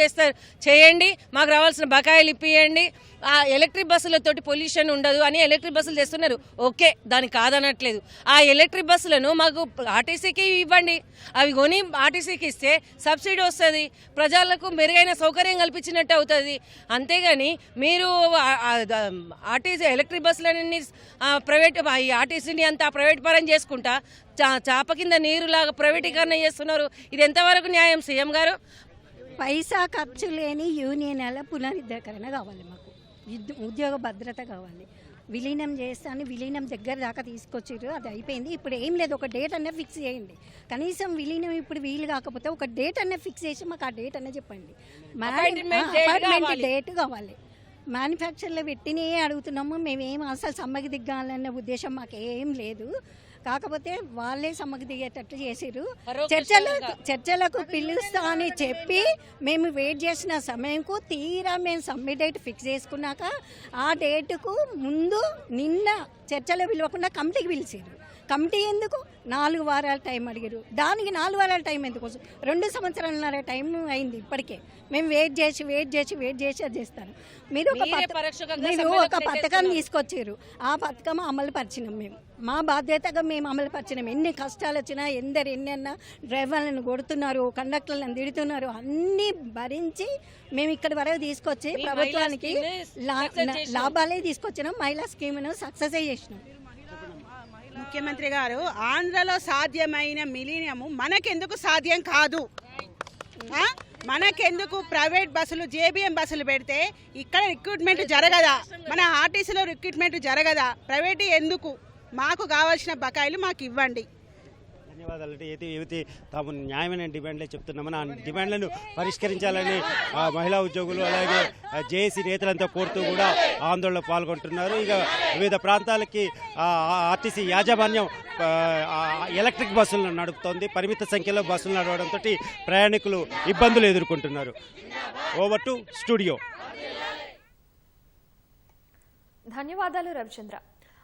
చేయండి, మాకు రావాల్సిన బకాయిలు ఇప్పియండి. ఆ ఎలక్ట్రిక్ బస్సులతోటి పొల్యూషన్ ఉండదు అని ఎలక్ట్రిక్ బస్సులు తెస్తున్నారు, ఓకే, దానికి కాదనట్లేదు. ఆ ఎలక్ట్రిక్ బస్సులను మాకు ఆర్టీసీకి ఇవ్వండి, అవి కొని ఆర్టీసీకి ఇస్తే సబ్సిడీ వస్తుంది, ప్రజలకు మెరుగైన సౌకర్యం కల్పించినట్టు అవుతుంది. అంతేగాని మీరు ఆర్టీసీ ఎలక్ట్రిక్ బస్సులన్నీ ప్రైవేట్ ఆర్టీసీని అంతా ప్రైవేట్ పరం చేసుకుంటా చాప కింద నీరులాగా ప్రైవేటీకరణ చేస్తున్నారు. ఇది ఎంతవరకు న్యాయం సీఎం గారు? పైసా ఖర్చు లేని యూనియన్ల పునరుద్ధరణ కావాలి, మాకు ఉద్యోగ భద్రత కావాలి. విలీనం చేస్తాను, విలీనం దగ్గర దాకా తీసుకొచ్చారు, అది అయిపోయింది. ఇప్పుడు ఏం లేదు, ఒక డేట్ అన్న ఫిక్స్ చేయండి. కనీసం విలీనం ఇప్పుడు వీలు కాకపోతే ఒక డేట్ అన్న ఫిక్స్ చేసి మాకు ఆ డేట్ అన్న చెప్పండి. అపాయింట్మెంట్ డేట్ కావాలి. మ్యానుఫ్యాక్చర్లో పెట్టినే అడుగుతున్నాము. మేమేం అసలు సమ్మకి దిగాలన్న ఉద్దేశం మాకేం లేదు. కాకపోతే వాళ్ళే సమ్మకి దిగేటట్టు చేసిరు. చర్చలకు పిలుస్తా అని చెప్పి మేము వెయిట్ చేసిన సమయంకు తీరా మేము సమ్మిట్ డేట్ ఫిక్స్ చేసుకున్నాక ఆ డేటుకు ముందు నిన్న చర్చలో పిలవకుండా కమిటీకి పిలిచారు. కమిటీ ఎందుకు 4 వారాల టైం అడిగారు, దానికి 4 వారాల టైం ఎందుకు? 2 సంవత్సరాలన్నర టైం అయింది ఇప్పటికే. మేము వెయిట్ చేసి అది చేస్తాను. మీరు ఒక పథకం తీసుకొచ్చారు, ఆ పథకం అమలు పరిచినాం. మేము మా బాధ్యతగా మేము అమలు పరిచినాం. ఎన్ని కష్టాలు వచ్చినా, ఎన్నన్నా డ్రైవర్లను కొడుతున్నారు, కండక్టర్లను తిడుతున్నారు, అన్నీ భరించి మేము ఇక్కడి వరకు తీసుకొచ్చి ప్రభుత్వానికి లాభాలే తీసుకొచ్చినాం. మహిళా స్కీమ్ను సక్సెస్ చేసినాం. ముఖ్యమంత్రి గారు ఆంధ్రలో సాధ్యమైన మిలీనియము మనకెందుకు సాధ్యం కాదు? మనకెందుకు ప్రైవేట్ బస్సులు జేబీఎం బస్సులు పెడితే ఇక్కడ రిక్రూట్మెంట్ జరగదా? మన ఆర్టీసీలో రిక్రూట్మెంట్ జరగదా? ప్రైవేట్ ఎందుకు? మాకు కావాల్సిన బకాయిలు మాకు ఇవ్వండి. ధన్యవాదాలు. ఏవైతే తాము న్యాయమైన డిమాండ్లే చెప్తున్నామని ఆ డిమాండ్లను పరిష్కరించాలని మహిళా ఉద్యోగులు అలాగే జేఏసీ నేతలంతా కోరుతూ కూడా ఆందోళనలో పాల్గొంటున్నారు. ఇక వివిధ ప్రాంతాలకి ఆర్టీసీ యాజమాన్యం ఎలక్ట్రిక్ బస్సులను నడుపుతోంది. పరిమిత సంఖ్యలో బస్సులు నడవడంతో ప్రయాణికులు ఇబ్బందులు ఎదుర్కొంటున్నారు. Over to studio. ధన్యవాదాలు రవిచంద్ర.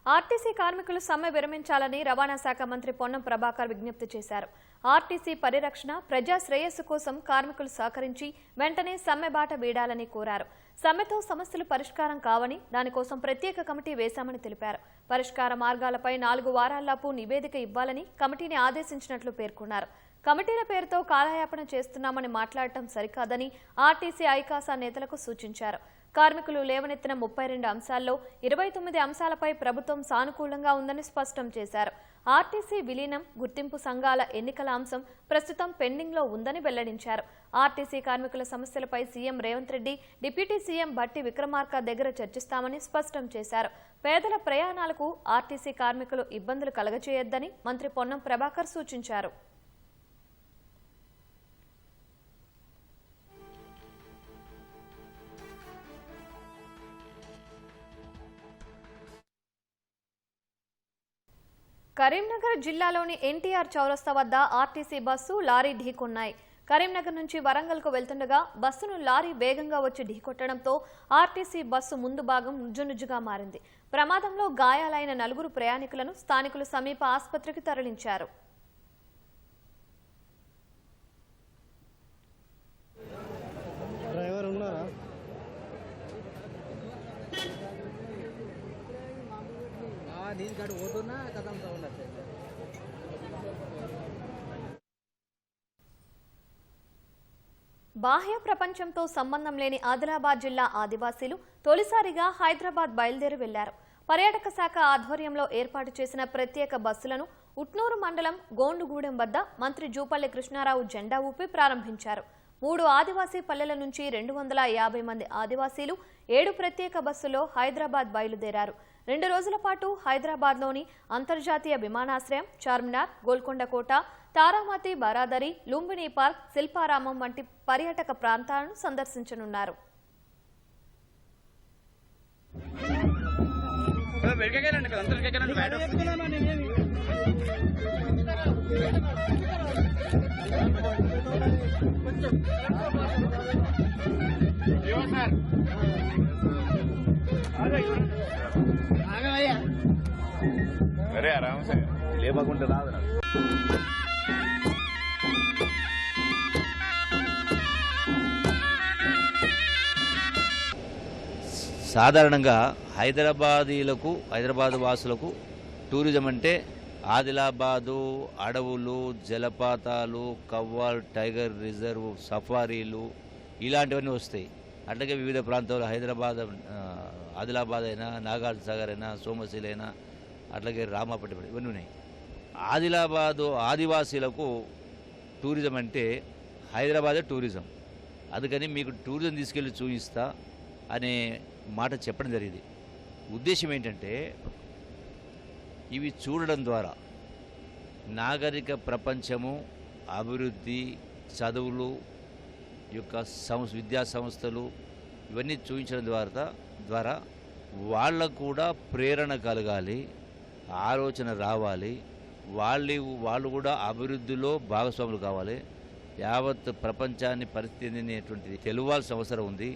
ఆర్టీసీ కార్మికులు సమ్మె విరమించాలని రవాణా శాఖ మంత్రి పొన్నం ప్రభాకర్ విజ్ఞప్తి చేశారు. ఆర్టీసీ పరిరక్షణ, ప్రజా శ్రేయస్సు కోసం కార్మికులు సహకరించి వెంటనే సమ్మె బాట వీడాలని కోరారు. సమ్మెతో సమస్యలు పరిష్కారం కావని, దానికోసం ప్రత్యేక కమిటీ వేశామని తెలిపారు. పరిష్కార మార్గాలపై 4 వారాల్లోపు నివేదిక ఇవ్వాలని కమిటీని ఆదేశించినట్లు పేర్కొన్నారు. కమిటీల పేరుతో కాలయాపన చేస్తున్నామని మాట్లాడటం సరికాదని ఆర్టీసీ ఐకాసా నేతలకు సూచించారు. కార్మికులు లేవనెత్తిన 32 అంశాల్లో 29 అంశాలపై ప్రభుత్వం సానుకూలంగా ఉందని స్పష్టం చేశారు. ఆర్టీసీ విలీనం, గుర్తింపు సంఘాల ఎన్నికల అంశం ప్రస్తుతం పెండింగ్లో ఉందని వెల్లడించారు. ఆర్టీసీ కార్మికుల సమస్యలపై CM Revanth Reddy, deputy CM Bhatti Vikramarka దగ్గర చర్చిస్తామని స్పష్టం చేశారు. పేదల ప్రయాణాలకు ఆర్టీసీ కార్మికులు ఇబ్బందులు కలగచేయొద్దని మంత్రి పొన్నం ప్రభాకర్ సూచించారు. కరీంనగర్ జిల్లాలోని ఎన్టీఆర్ చౌరస్తా వద్ద ఆర్టీసీ బస్సు, లారీ ఢీకొన్నాయి. కరీంనగర్ నుంచి వరంగల్కు వెళ్తుండగా బస్సును లారీ వేగంగా వచ్చి ఢీకొట్టడంతో ఆర్టీసీ బస్సు ముందు భాగం నుజ్జునుజ్జుగా మారింది. ప్రమాదంలో గాయాలైన 4 ప్రయాణికులను స్థానికులు సమీప ఆసుపత్రికి తరలించారు. బాహ్య ప్రపంచంతో సంబంధం లేని ఆదిలాబాద్ జిల్లా ఆదివాసీలు తొలిసారిగా హైదరాబాద్ బయలుదేరి వెళ్లారు. పర్యాటక శాఖ ఆధ్వర్యంలో ఏర్పాటు చేసిన ప్రత్యేక బస్సులను ఉట్నూరు మండలం గోండుగూడెం వద్ద మంత్రి జూపల్లి కృష్ణారావు జెండా ఊపి ప్రారంభించారు. 3 ఆదివాసీ పల్లెల నుంచి 250 మంది ఆదివాసీలు 7 ప్రత్యేక బస్సులో హైదరాబాద్ బయలుదేరారు. 2 రోజుల పాటు హైదరాబాద్లోని అంతర్జాతీయ విమానాశ్రయం, చార్మినార్, గోల్కొండ కోట, తారామతి, బారాదరి, లుంబిని పార్క్, శిల్పారామం వంటి పర్యాటక ప్రాంతాలను సందర్శించనున్నారు. अरे आराम से ले बागुंटे राद సాధారణంగా హైదరాబాద్ వాసులకు టూరిజం అంటే ఆదిలాబాదు అడవులు, జలపాతాలు, కవ్వాల్ టైగర్ రిజర్వ్, సఫారీలు ఇలాంటివన్నీ వస్తాయి. అట్లాగే వివిధ ప్రాంతాల్లో ఆదిలాబాద్ అయినా, నాగార్జున సాగర్ అయినా, సోమశీల అయినా, అట్లాగే రామాపట్నం ఇవన్నీ ఉన్నాయి. ఆదిలాబాదు ఆదివాసీలకు టూరిజం అంటే హైదరాబాదే టూరిజం. అందుకని మీకు టూరిజం తీసుకెళ్ళి చూపిస్తా అనే మాట చెప్పడం జరిగింది. ఉద్దేశం ఏంటంటే ఇవి చూడడం ద్వారా నాగరిక ప్రపంచము, అభివృద్ధి, చదువులు యొక్క విద్యా సంస్థలు ఇవన్నీ చూపించడం ద్వారా వాళ్ళకు కూడా ప్రేరణ కలగాలి, ఆలోచన రావాలి, వాళ్ళు కూడా అభివృద్ధిలో భాగస్వాములు కావాలి. యావత్ ప్రపంచాన్ని పరిస్థితి అనేటువంటిది తెలువాల్సిన అవసరం ఉంది.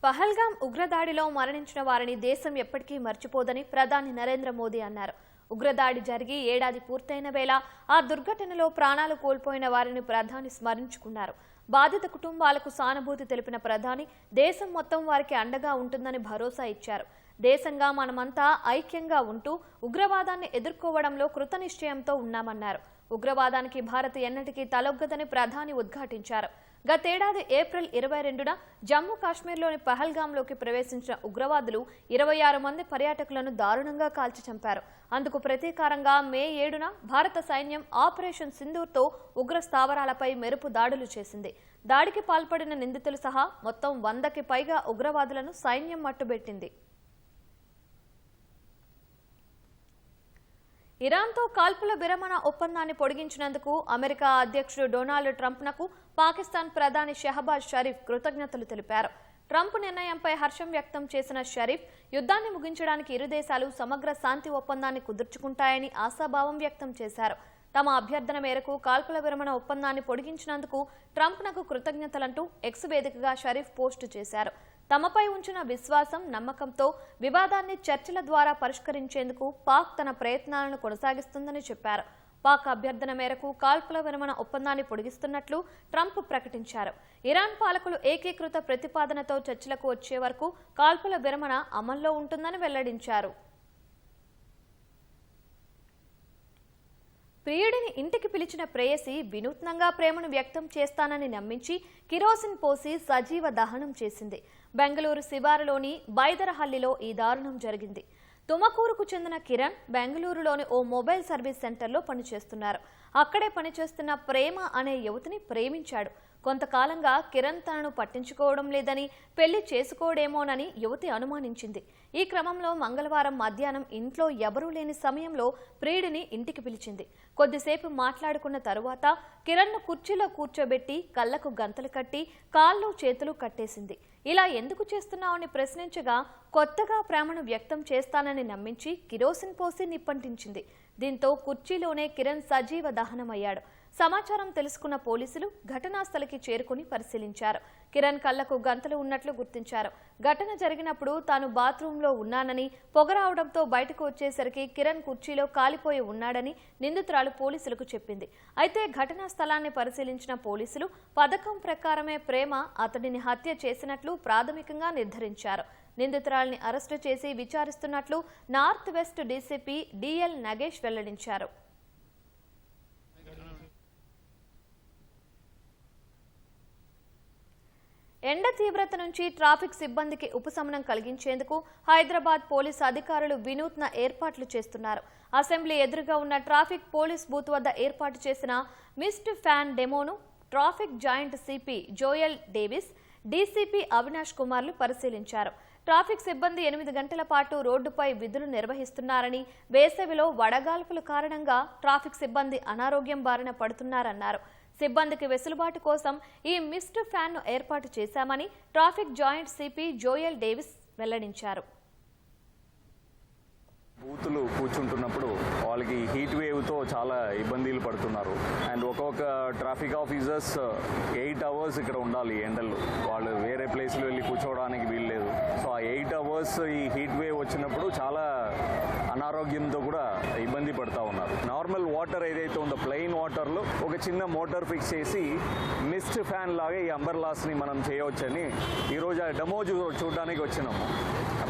పహల్గాం ఉగ్రదాడిలో మరణించిన వారిని దేశం ఎప్పటికీ మర్చిపోదని ప్రధాని నరేంద్ర మోదీ అన్నారు. ఉగ్రదాడి జరిగి ఏడాది పూర్తయిన వేళ ఆ దుర్ఘటనలో ప్రాణాలు కోల్పోయిన వారిని ప్రధాని స్మరించుకున్నారు. బాధిత కుటుంబాలకు సానుభూతి తెలిపిన ప్రధాని దేశం మొత్తం వారికి అండగా ఉంటుందని భరోసా ఇచ్చారు. దేశంగా మనమంతా ఐక్యంగా ఉంటూ ఉగ్రవాదాన్ని ఎదుర్కోవడంలో కృతనిశ్చయంతో ఉన్నామన్నారు. ఉగ్రవాదానికి భారత్ ఎన్నటికీ తలొగ్గదని ప్రధాని ఉద్ఘాటించారు. గతేడాది ఏప్రిల్ 22న జమ్మూ కాశ్మీర్లోని పహల్గాంలోకి ప్రవేశించిన ఉగ్రవాదులు 26 మంది పర్యాటకులను దారుణంగా కాల్చి చంపారు. అందుకు ప్రతీకారంగా మే 7న భారత సైన్యం ఆపరేషన్ సింధూర్తో ఉగ్ర స్థావరాలపై మెరుపు దాడులు చేసింది. దాడికి పాల్పడిన నిందితులు సహా మొత్తం 100కి పైగా ఉగ్రవాదులను సైన్యం మట్టుబెట్టింది. ఇరాన్తో కాల్పుల విరమణ ఒప్పందాన్ని పొడిగించినందుకు అమెరికా అధ్యక్షుడు డొనాల్డ్ ట్రంప్నకు పాకిస్తాన్ ప్రధాని షహబాజ్ షరీఫ్ కృతజ్ఞతలు తెలిపారు. ట్రంప్ నిర్ణయంపై హర్షం వ్యక్తం చేసిన షరీఫ్ యుద్ధాన్ని ముగించడానికి ఇరు దేశాలు సమగ్ర శాంతి ఒప్పందాన్ని కుదుర్చుకుంటాయని ఆశాభావం వ్యక్తం చేశారు. తమ అభ్యర్థన మేరకు కాల్పుల విరమణ ఒప్పందాన్ని పొడిగించినందుకు ట్రంప్నకు కృతజ్ఞతలంటూ ఎక్స్ వేదికగా షరీఫ్ పోస్టు చేశారు. తమపై ఉంచిన విశ్వాసం, నమ్మకంతో వివాదాన్ని చర్చల ద్వారా పరిష్కరించేందుకు పాక్ తన ప్రయత్నాలను కొనసాగిస్తుందని చెప్పారు. పాక్ అభ్యర్థన మేరకు కాల్పుల విరమణ ఒప్పందాన్ని పొడిగిస్తున్నట్లు ట్రంప్ ప్రకటించారు. ఇరాన్ పాలకులు ఏకీకృత ప్రతిపాదనతో చర్చలకు వచ్చే వరకు కాల్పుల విరమణ అమల్లో ఉంటుందని వెల్లడించారు. ప్రియుడిని ఇంటికి పిలిచిన ప్రేయసి వినూత్నంగా ప్రేమను వ్యక్తం చేస్తానని నమ్మించి కిరోసిన్ పోసి సజీవ దహనం చేసింది. బెంగళూరు శివారులోని బైదరహల్లిలో ఈ దారుణం జరిగింది. తుమకూరుకు చెందిన కిరణ్ బెంగళూరులోని ఓ మొబైల్ సర్వీస్ సెంటర్లో పనిచేస్తున్నారు. అక్కడే పనిచేస్తున్న ప్రేమ అనే యువతిని ప్రేమించాడు. కొంతకాలంగా కిరణ్ తనను పట్టించుకోవడం లేదని, పెళ్లి చేసుకోవడేమోనని యువతి అనుమానించింది. ఈ క్రమంలో మంగళవారం మధ్యాహ్నం ఇంట్లో ఎవరూ లేని సమయంలో ప్రియుడిని ఇంటికి పిలిచింది. కొద్దిసేపు మాట్లాడుకున్న తరువాత కిరణ్ను కుర్చీలో కూర్చోబెట్టి కళ్లకు గంతలు కట్టి కాళ్ళు చేతులు కట్టేసింది. ఇలా ఎందుకు చేస్తున్నావని ప్రశ్నించగా కొత్తగా ప్రేమను వ్యక్తం చేస్తానని నమ్మించి కిరోసిన్ పోసి నిప్పంటించింది. దీంతో కుర్చీలోనే కిరణ్ సజీవ దహనమయ్యాడు. సమాచారం తెలుసుకున్న పోలీసులు ఘటనా స్థలికి చేరుకుని పరిశీలించారు. కిరణ్ కళ్లకు గంతలు ఉన్నట్లు గుర్తించారు. ఘటన జరిగినప్పుడు తాను బాత్రూంలో ఉన్నానని, పొగ రావడంతో బయటకు వచ్చేసరికి కిరణ్ కుర్చీలో కాలిపోయి ఉన్నాడని నిందితురాలు పోలీసులకు చెప్పింది. అయితే ఘటనా స్థలాన్ని పరిశీలించిన పోలీసులు పథకం ప్రకారమే ప్రేమ అతడిని హత్య చేసినట్లు ప్రాథమికంగా నిర్ధారించారు. నిందితురాలిని అరెస్టు చేసి విచారిస్తున్నట్లు north west DCP DL Nagesh వెల్లడించారు. ఎండ తీవ్రత నుంచి ట్రాఫిక్ సిబ్బందికి ఉపశమనం కలిగించేందుకు హైదరాబాద్ పోలీసు అధికారులు వినూత్న ఏర్పాట్లు చేస్తున్నారు. అసెంబ్లీ ఎదురుగా ఉన్న ట్రాఫిక్ పోలీస్ బూత్ వద్ద ఏర్పాటు చేసిన మిస్ట్ ఫ్యాన్ డెమోను traffic joint CP Joel Davis, DCP Avinash కుమార్లు పరిశీలించారు. ట్రాఫిక్ సిబ్బంది 8 గంటల పాటు రోడ్డుపై విధులు నిర్వహిస్తున్నారని, వేసవిలో వడగాల్పుల కారణంగా ట్రాఫిక్ సిబ్బంది అనారోగ్యం బారిన పడుతున్నారన్నారు. సిబ్బందికి వెసులుబాటు కోసం ఈ మిస్ట్ ఫ్యాన్ను ఏర్పాటు చేశామని traffic joint CP Joel Davis వెల్లడించారు. బూతులు కూర్చుంటున్నప్పుడు వాళ్ళకి హీట్ వేవ్తో చాలా ఇబ్బందులు పడుతున్నారు. అండ్ ఒక్కొక్క ట్రాఫిక్ ఆఫీసర్స్ 8 అవర్స్ ఇక్కడ ఉండాలి ఎండల్లో. వాళ్ళు వేరే ప్లేస్లో వెళ్ళి కూర్చోవడానికి వీల్లేదు. సో ఆ 8 అవర్స్ ఈ హీట్ వేవ్ వచ్చినప్పుడు చాలా అనారోగ్యంతో కూడా ఇబ్బంది పడుతూ ఉన్నారు. నార్మల్ వాటర్ ఏదైతే ఉందో ప్లెయిన్ వాటర్లో ఒక చిన్న మోటార్ ఫిక్స్ చేసి మిస్ట్ ఫ్యాన్ లాగా ఈ అంబర్లాస్ని మనం చేయవచ్చని ఈరోజు ఆ డెమో చూడడానికి వచ్చినాము.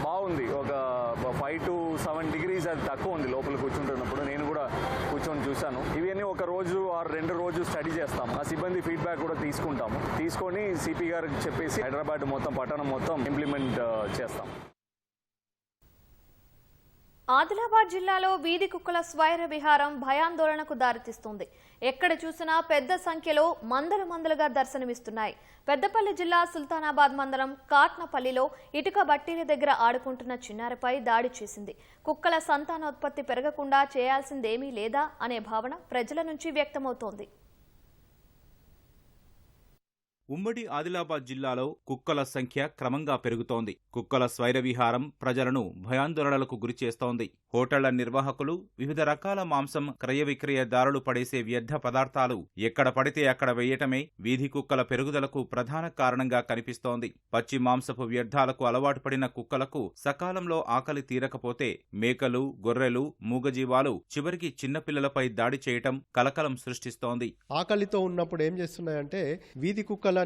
బాగుంది. ఒక 5 to 7 degrees అది తక్కువ ఉంది లోపల కూర్చుంటున్నప్పుడు. నేను కూడా కూర్చొని చూశాను. ఇవన్నీ ఒక రోజు ఆర్ 2 రోజు స్టడీ చేస్తాము. ఆ సిబ్బంది ఫీడ్బ్యాక్ కూడా తీసుకొని సిపి గారికి చెప్పేసి హైదరాబాద్ మొత్తం పట్టణం మొత్తం ఇంప్లిమెంట్ చేస్తాం. ఆదిలాబాద్ జిల్లాలో వీధి కుక్కల స్వైర విహారం భయాందోళనకు దారితీస్తుంది. ఎక్కడ చూసినా పెద్ద సంఖ్యలో మందలుగా దర్శనమిస్తున్నాయి. పెద్దపల్లి జిల్లా సుల్తానాబాద్ మండలం కాట్నపల్లిలో ఇటుక బట్టీల దగ్గర ఆడుకుంటున్న చిన్నారిపై దాడి చేసింది. కుక్కల సంతానోత్పత్తి పెరగకుండా చేయాల్సిందేమీ లేదా అనే భావన ప్రజల నుంచి వ్యక్తమవుతోంది. ఉమ్మడి ఆదిలాబాద్ జిల్లాలో కుక్కల సంఖ్య క్రమంగా పెరుగుతోంది. కుక్కల స్వైరవిహారం ప్రజలను భయాందోళనలకు గురిచేస్తోంది. హోటళ్ల నిర్వాహకులు వివిధ రకాల మాంసం క్రయ విక్రయదారులు పడేసే వ్యర్థ పదార్థాలు ఎక్కడ పడితే అక్కడ వేయటమే వీధి కుక్కల పెరుగుదలకు ప్రధాన కారణంగా కనిపిస్తోంది. పచ్చి మాంసపు వ్యర్థాలకు అలవాటు పడిన కుక్కలకు సకాలంలో ఆకలి తీరకపోతే మేకలు, గొర్రెలు, మూగజీవాలు చివరికి చిన్నపిల్లలపై దాడి చేయటం కలకలం సృష్టిస్తోంది. ఆకలితో ఉన్నప్పుడు ఏం చేస్తున్నాయంటే వీధి కుక్కలన్నీ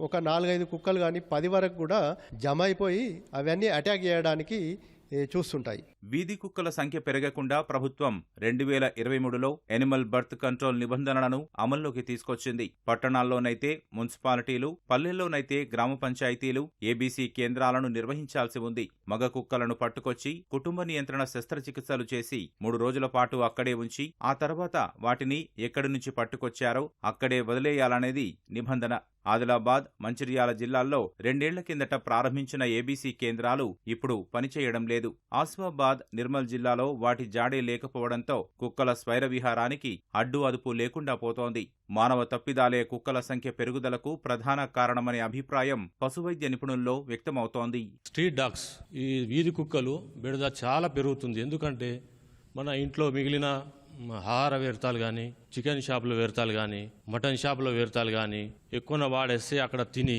ఒక 4-5 కుక్కలు కానీ 10 వరకు కూడా జమ అయిపోయి అవన్నీ అటాక్ చేయడానికి చూస్తుంటాయి. వీధి కుక్కల సంఖ్య పెరగకుండా ప్రభుత్వం 2023లో ఎనిమల్ బర్త్ కంట్రోల్ నిబంధనలను అమల్లోకి తీసుకొచ్చింది. పట్టణాల్లోనైతే మున్సిపాలిటీలు, పల్లెల్లోనైతే గ్రామ పంచాయతీలు ఏబీసీ కేంద్రాలను నిర్వహించాల్సి ఉంది. మగ కుక్కలను పట్టుకొచ్చి కుటుంబ నియంత్రణ శస్త్రచికిత్సలు చేసి 3 రోజుల పాటు అక్కడే ఉంచి ఆ తర్వాత వాటిని ఎక్కడి నుంచి పట్టుకొచ్చారో అక్కడే వదిలేయాలనేది నిబంధన. ఆదిలాబాద్, మంచిర్యాల జిల్లాల్లో 2 ఏళ్ల కిందట ప్రారంభించిన ఏబీసీ కేంద్రాలు ఇప్పుడు పనిచేయడం లేదు. ఆసిఫాబాద్, నిర్మల్ జిల్లాలో వాటి జాడే లేకపోవడంతో కుక్కల స్వైరవిహారానికి అడ్డు అదుపు లేకుండా పోతోంది. మానవ తప్పిదాలే కుక్కల సంఖ్య పెరుగుదలకు ప్రధాన కారణమనే అభిప్రాయం పశువైద్య నిపుణుల్లో వ్యక్తమవుతోంది. స్ట్రీట్ డాగ్స్, ఈ వీధి కుక్కలు బెడద చాలా పెరుగుతుంది. ఎందుకంటే మన ఇంట్లో మిగిలిన ఆహార వ్యర్థాలు కానీ, చికెన్ షాపులో వ్యర్థాలు కానీ, మటన్ షాపులో వ్యర్థాలు కానీ ఎక్కువ వాడేస్తే అక్కడ తిని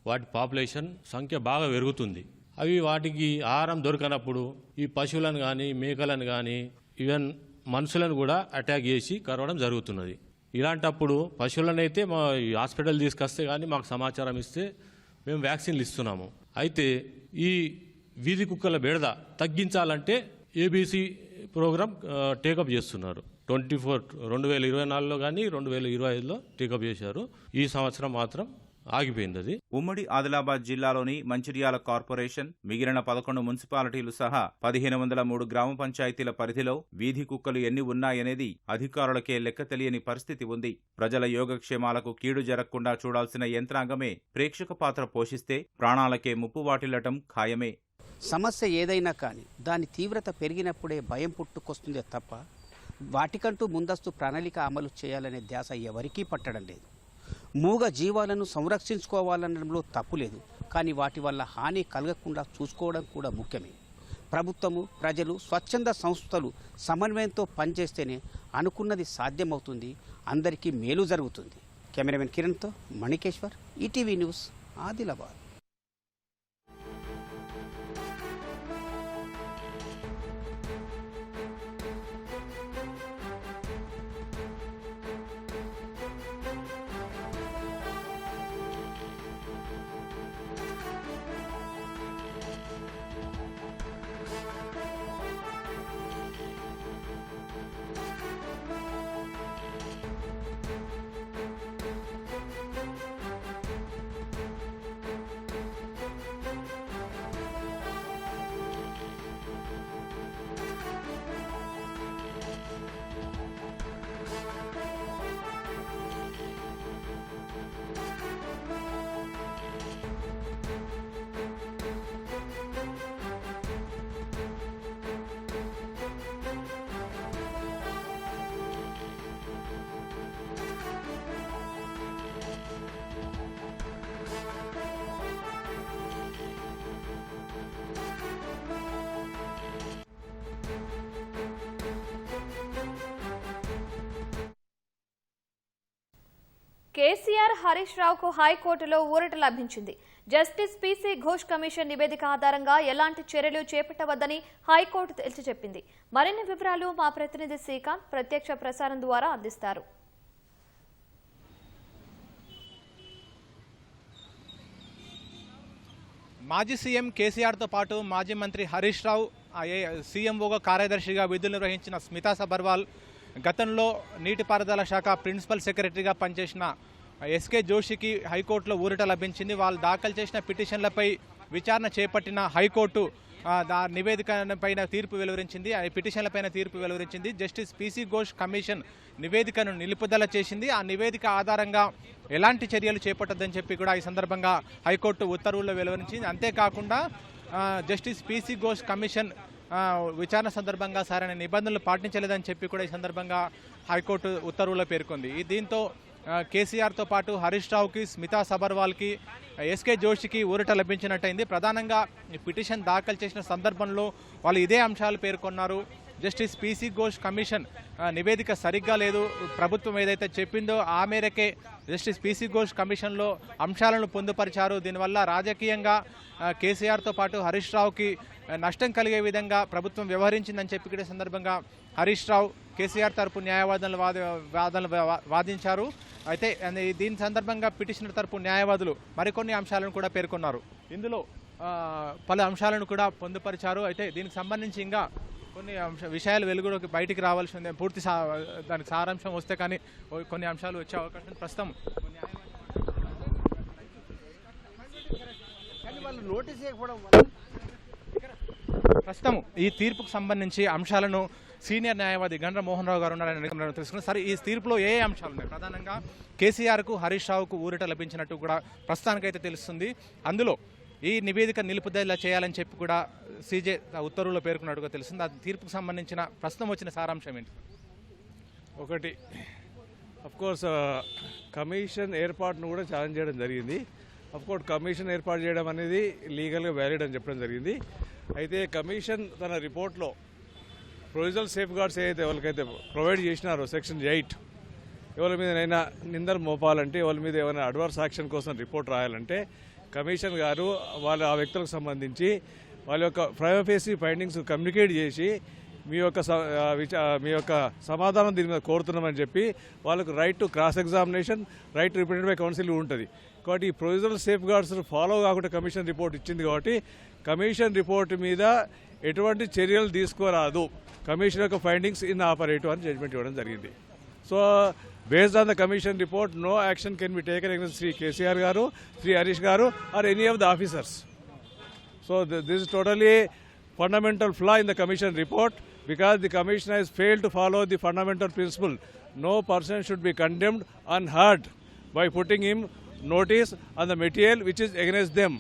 వాటి పాపులేషన్ సంఖ్య బాగా పెరుగుతుంది. అవి వాటికి ఆహారం దొరకనప్పుడు ఈ పశువులను కానీ మేకలను కానీ ఈవెన్ మనుషులను కూడా అటాక్ చేసి కరవడం జరుగుతున్నది. ఇలాంటప్పుడు పశువులను అయితే మా హాస్పిటల్ తీసుకొస్తే కానీ మాకు సమాచారం ఇస్తే మేము వ్యాక్సిన్లు ఇస్తున్నాము. అయితే ఈ వీధి కుక్కల బెడద తగ్గించాలంటే ఏబీసీ ప్రోగ్రామ్ టేకప్ చేస్తున్నారు. 2024లో కానీ 2025లో టేకప్ చేశారు. ఈ సంవత్సరం మాత్రం ఆగిపోయింది. అది ఉమ్మడి ఆదిలాబాద్ జిల్లాలోని మంచిర్యాల కార్పొరేషన్ మిగిలిన 11 మున్సిపాలిటీలు సహా 1503 గ్రామ పంచాయతీల పరిధిలో వీధి కుక్కలు ఎన్ని ఉన్నాయనేది అధికారులకే లెక్క తెలియని పరిస్థితి ఉంది. ప్రజల యోగక్షేమాలకు కీడు జరగకుండా చూడాల్సిన యంత్రాంగమే ప్రేక్షక పాత్ర పోషిస్తే ప్రాణాలకే ముప్పు వాటిల్లటం ఖాయమే. సమస్య ఏదైనా కానీ దాని తీవ్రత పెరిగినప్పుడే భయం పుట్టుకొస్తుందే తప్ప వాటికంటూ ముందస్తు ప్రణాళిక అమలు చేయాలనే ధ్యాస ఎవరికీ పట్టడం లేదు. మూగ జీవాలను సంరక్షించుకోవాలనడంలో తప్పు లేదు, కానీ వాటి వల్ల హాని కలగకుండా చూసుకోవడం కూడా ముఖ్యమే. ప్రభుత్వము, ప్రజలు, స్వచ్ఛంద సంస్థలు సమన్వయంతో పనిచేస్తేనే అనుకున్నది సాధ్యమవుతుంది, అందరికీ మేలు జరుగుతుంది. కెమెరామెన్ కిరణ్తో మణికేశ్వర్, ఈటీవీ న్యూస్, ఆదిలాబాద్. కేసీఆర్ హరీష్ రావుకు హైకోర్టులో ఊరట లభించింది. జస్టిస్ పీసీ ఘోష్ కమిషన్ నివేదిక ఆధారంగా ఎలాంటి చర్యలు చేపట్టవద్దని హైకోర్టు తేల్చి చెప్పింది. మరిన్ని వివరాలు మా ప్రతినిధి శ్రీకాంత్ ప్రత్యక్ష ప్రసారం ద్వారా అందిస్తారు. మాజీ సీఎం కేసీఆర్తో పాటు మాజీ మంత్రి హరీష్ రావు, సీఎంఓగా కార్యదర్శిగా విధులు నిర్వహించిన స్మితా సబర్వాల్, గతంలో నీటిపారుదల శాఖ ప్రిన్సిపల్ సెక్రటరీగా పనిచేసిన ఎస్కే జోషికి హైకోర్టులో ఊరట లభించింది. వాళ్ళు దాఖలు చేసిన పిటిషన్లపై విచారణ చేపట్టిన హైకోర్టు నివేదిక పైన తీర్పు వెలువరించింది. ఆ పిటిషన్లపైన తీర్పు వెలువరించింది. జస్టిస్ పీసీ ఘోష్ కమిషన్ నివేదికను నిలుపుదల చేసింది. ఆ నివేదిక ఆధారంగా ఎలాంటి చర్యలు చేపట్టద్దని చెప్పి కూడా ఈ సందర్భంగా హైకోర్టు ఉత్తర్వుల్లో వెలువరించింది. అంతేకాకుండా జస్టిస్ పీసీ ఘోష్ కమిషన్ విచారణ సందర్భంగా సరైన నిబంధనలు పాటించలేదని చెప్పి కూడా ఈ సందర్భంగా హైకోర్టు ఉత్తర్వుల్లో పేర్కొంది. దీంతో కేసీఆర్తో పాటు హరీష్ రావుకి, స్మితా సబర్వాల్కి, ఎస్కే జోషికి ఊరట లభించినట్టయింది. ప్రధానంగా ఈ పిటిషన్ దాఖలు చేసిన సందర్భంలో వాళ్ళు ఇదే అంశాలు పేర్కొన్నారు. జస్టిస్ పీసీ ఘోష్ కమిషన్ నివేదిక సరిగ్గా లేదు, ప్రభుత్వం ఏదైతే చెప్పిందో ఆ మేరకే జస్టిస్ పీసీ ఘోష్ కమిషన్లో అంశాలను పొందుపరిచారు. దీనివల్ల రాజకీయంగా కేసీఆర్తో పాటు హరీష్ రావుకి నష్టం కలిగే విధంగా ప్రభుత్వం వ్యవహరించిందని చెప్పి కూడా సందర్భంగా హరీష్ రావు కేసీఆర్ తరపు న్యాయవాదులు వాదించారు. అయితే దీని సందర్భంగా పిటిషనర్ తరపు న్యాయవాదులు మరికొన్ని అంశాలను కూడా పేర్కొన్నారు. ఇందులో పలు అంశాలను కూడా పొందుపరిచారు. అయితే దీనికి సంబంధించి ఇంకా కొన్ని విషయాలు వెలుగులోకి బయటికి రావాల్సి ఉంది. పూర్తి దానికి సారాంశం వస్తే కానీ కొన్ని అంశాలు వచ్చే అవకాశం ప్రస్తుతం ఈ తీర్పుకు సంబంధించి అంశాలను సీనియర్ న్యాయవాది గండ్ర మోహన్ రావు గారు ఉన్నారని తెలుసుకున్నారు. సరే, ఈ తీర్పులో ఏ అంశాలు ఉన్నాయి? ప్రధానంగా కేసీఆర్కు, హరీష్ రావుకు ఊరట లభించినట్టు కూడా ప్రస్తుతానికైతే తెలుస్తుంది. అందులో ఈ నివేదిక నిలుపుదల చేయాలని చెప్పి కూడా సీజే ఉత్తర్వుల్లో పేర్కొన్నట్టుగా తెలుస్తుంది. ఆ తీర్పుకు సంబంధించిన ప్రస్తుతం వచ్చిన సారాంశం ఏంటి? ఒకటి, అఫ్కోర్స్ కమిషన్ ఏర్పాటును కూడా ఛాలెంజ్ చేయడం జరిగింది. అఫ్కోర్స్ కమిషన్ ఏర్పాటు చేయడం అనేది లీగల్గా వ్యాలిడ్ అని చెప్పడం జరిగింది. అయితే కమిషన్ తన రిపోర్ట్లో ప్రొవిజనల్ సేఫ్ గార్డ్స్ ఏదైతే ఎవరికైతే ప్రొవైడ్ చేసినారో సెక్షన్ 8, ఎవరి మీదనైనా నిందలు మోపాలంటే, ఎవరి మీద ఏమైనా అడ్వర్స్ యాక్షన్ కోసం రిపోర్ట్ రాయాలంటే కమిషన్ గారు ఆ వ్యక్తులకు సంబంధించి వాళ్ళ యొక్క ప్రైవసీ ఫైండింగ్స్ కమ్యూనికేట్ చేసి మీ యొక్క సమాధానం దీని మీద కోరుతున్నామని చెప్పి వాళ్ళకు right to cross examination, right to represent by counsel ఉంటుంది. కాబట్టి ఈ ప్రొవిజనల్ సేఫ్ గార్డ్స్ ఫాలో కాకుండా కమిషన్ రిపోర్ట్ ఇచ్చింది కాబట్టి కమిషన్ రిపోర్ట్ మీద ఎటువంటి చర్యలు తీసుకోరాదు, కమిషన్ యొక్క ఫైండింగ్స్ ఇన్ ఆపరేటివ్ అని జడ్జ్మెంట్ ఇవ్వడం జరిగింది. So based on the commission report no action can be taken against Shri KCR గారు, శ్రీ హరీష్ గారు or any of the officers. So this is totally fundamental flaw in the commission report because the commission has failed to follow the fundamental principle. No person should be condemned unheard by putting him notice on the material which is against them.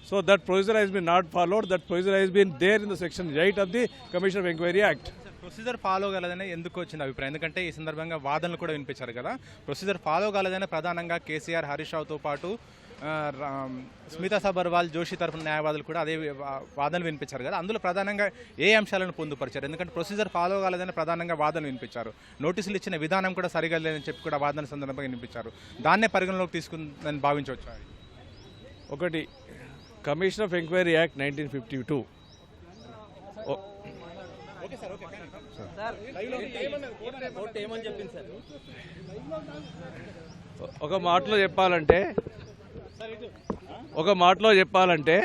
So that procedure has been not followed. That procedure has been there in the section 8 of the Commission of Inquiry Act. Procedure follow కాలేదని ఎందుకు వచ్చింది అభిప్రాయం? ఎందుకంటే ఈ సందర్భంగా వాదనలు కూడా వినిపించారు కదా. ప్రొసీజర్ ఫాలో కాలేదని ప్రధానంగా కేసీఆర్, హరీష్ రావుతో పాటు స్మితా సబర్వాల్, జోషి తరఫున న్యాయవాదులు కూడా అదే వాదనలు వినిపించారు కదా. అందులో ప్రధానంగా ఏ అంశాలను పొందుపరిచారు? ఎందుకంటే ప్రొసీజర్ ఫాలో కాలేదని ప్రధానంగా వాదనలు వినిపించారు. నోటీసులు ఇచ్చిన విధానం కూడా సరిగా లేదని చెప్పి కూడా వాదన సందర్భంగా వినిపించారు. దాన్నే పరిగణలోకి తీసుకుందని భావించవచ్చు. ఒకటి, కమిషన్ ఆఫ్ ఎంక్వైరీ యాక్ట్ 1952 ఒక మాటలో చెప్పాలంటే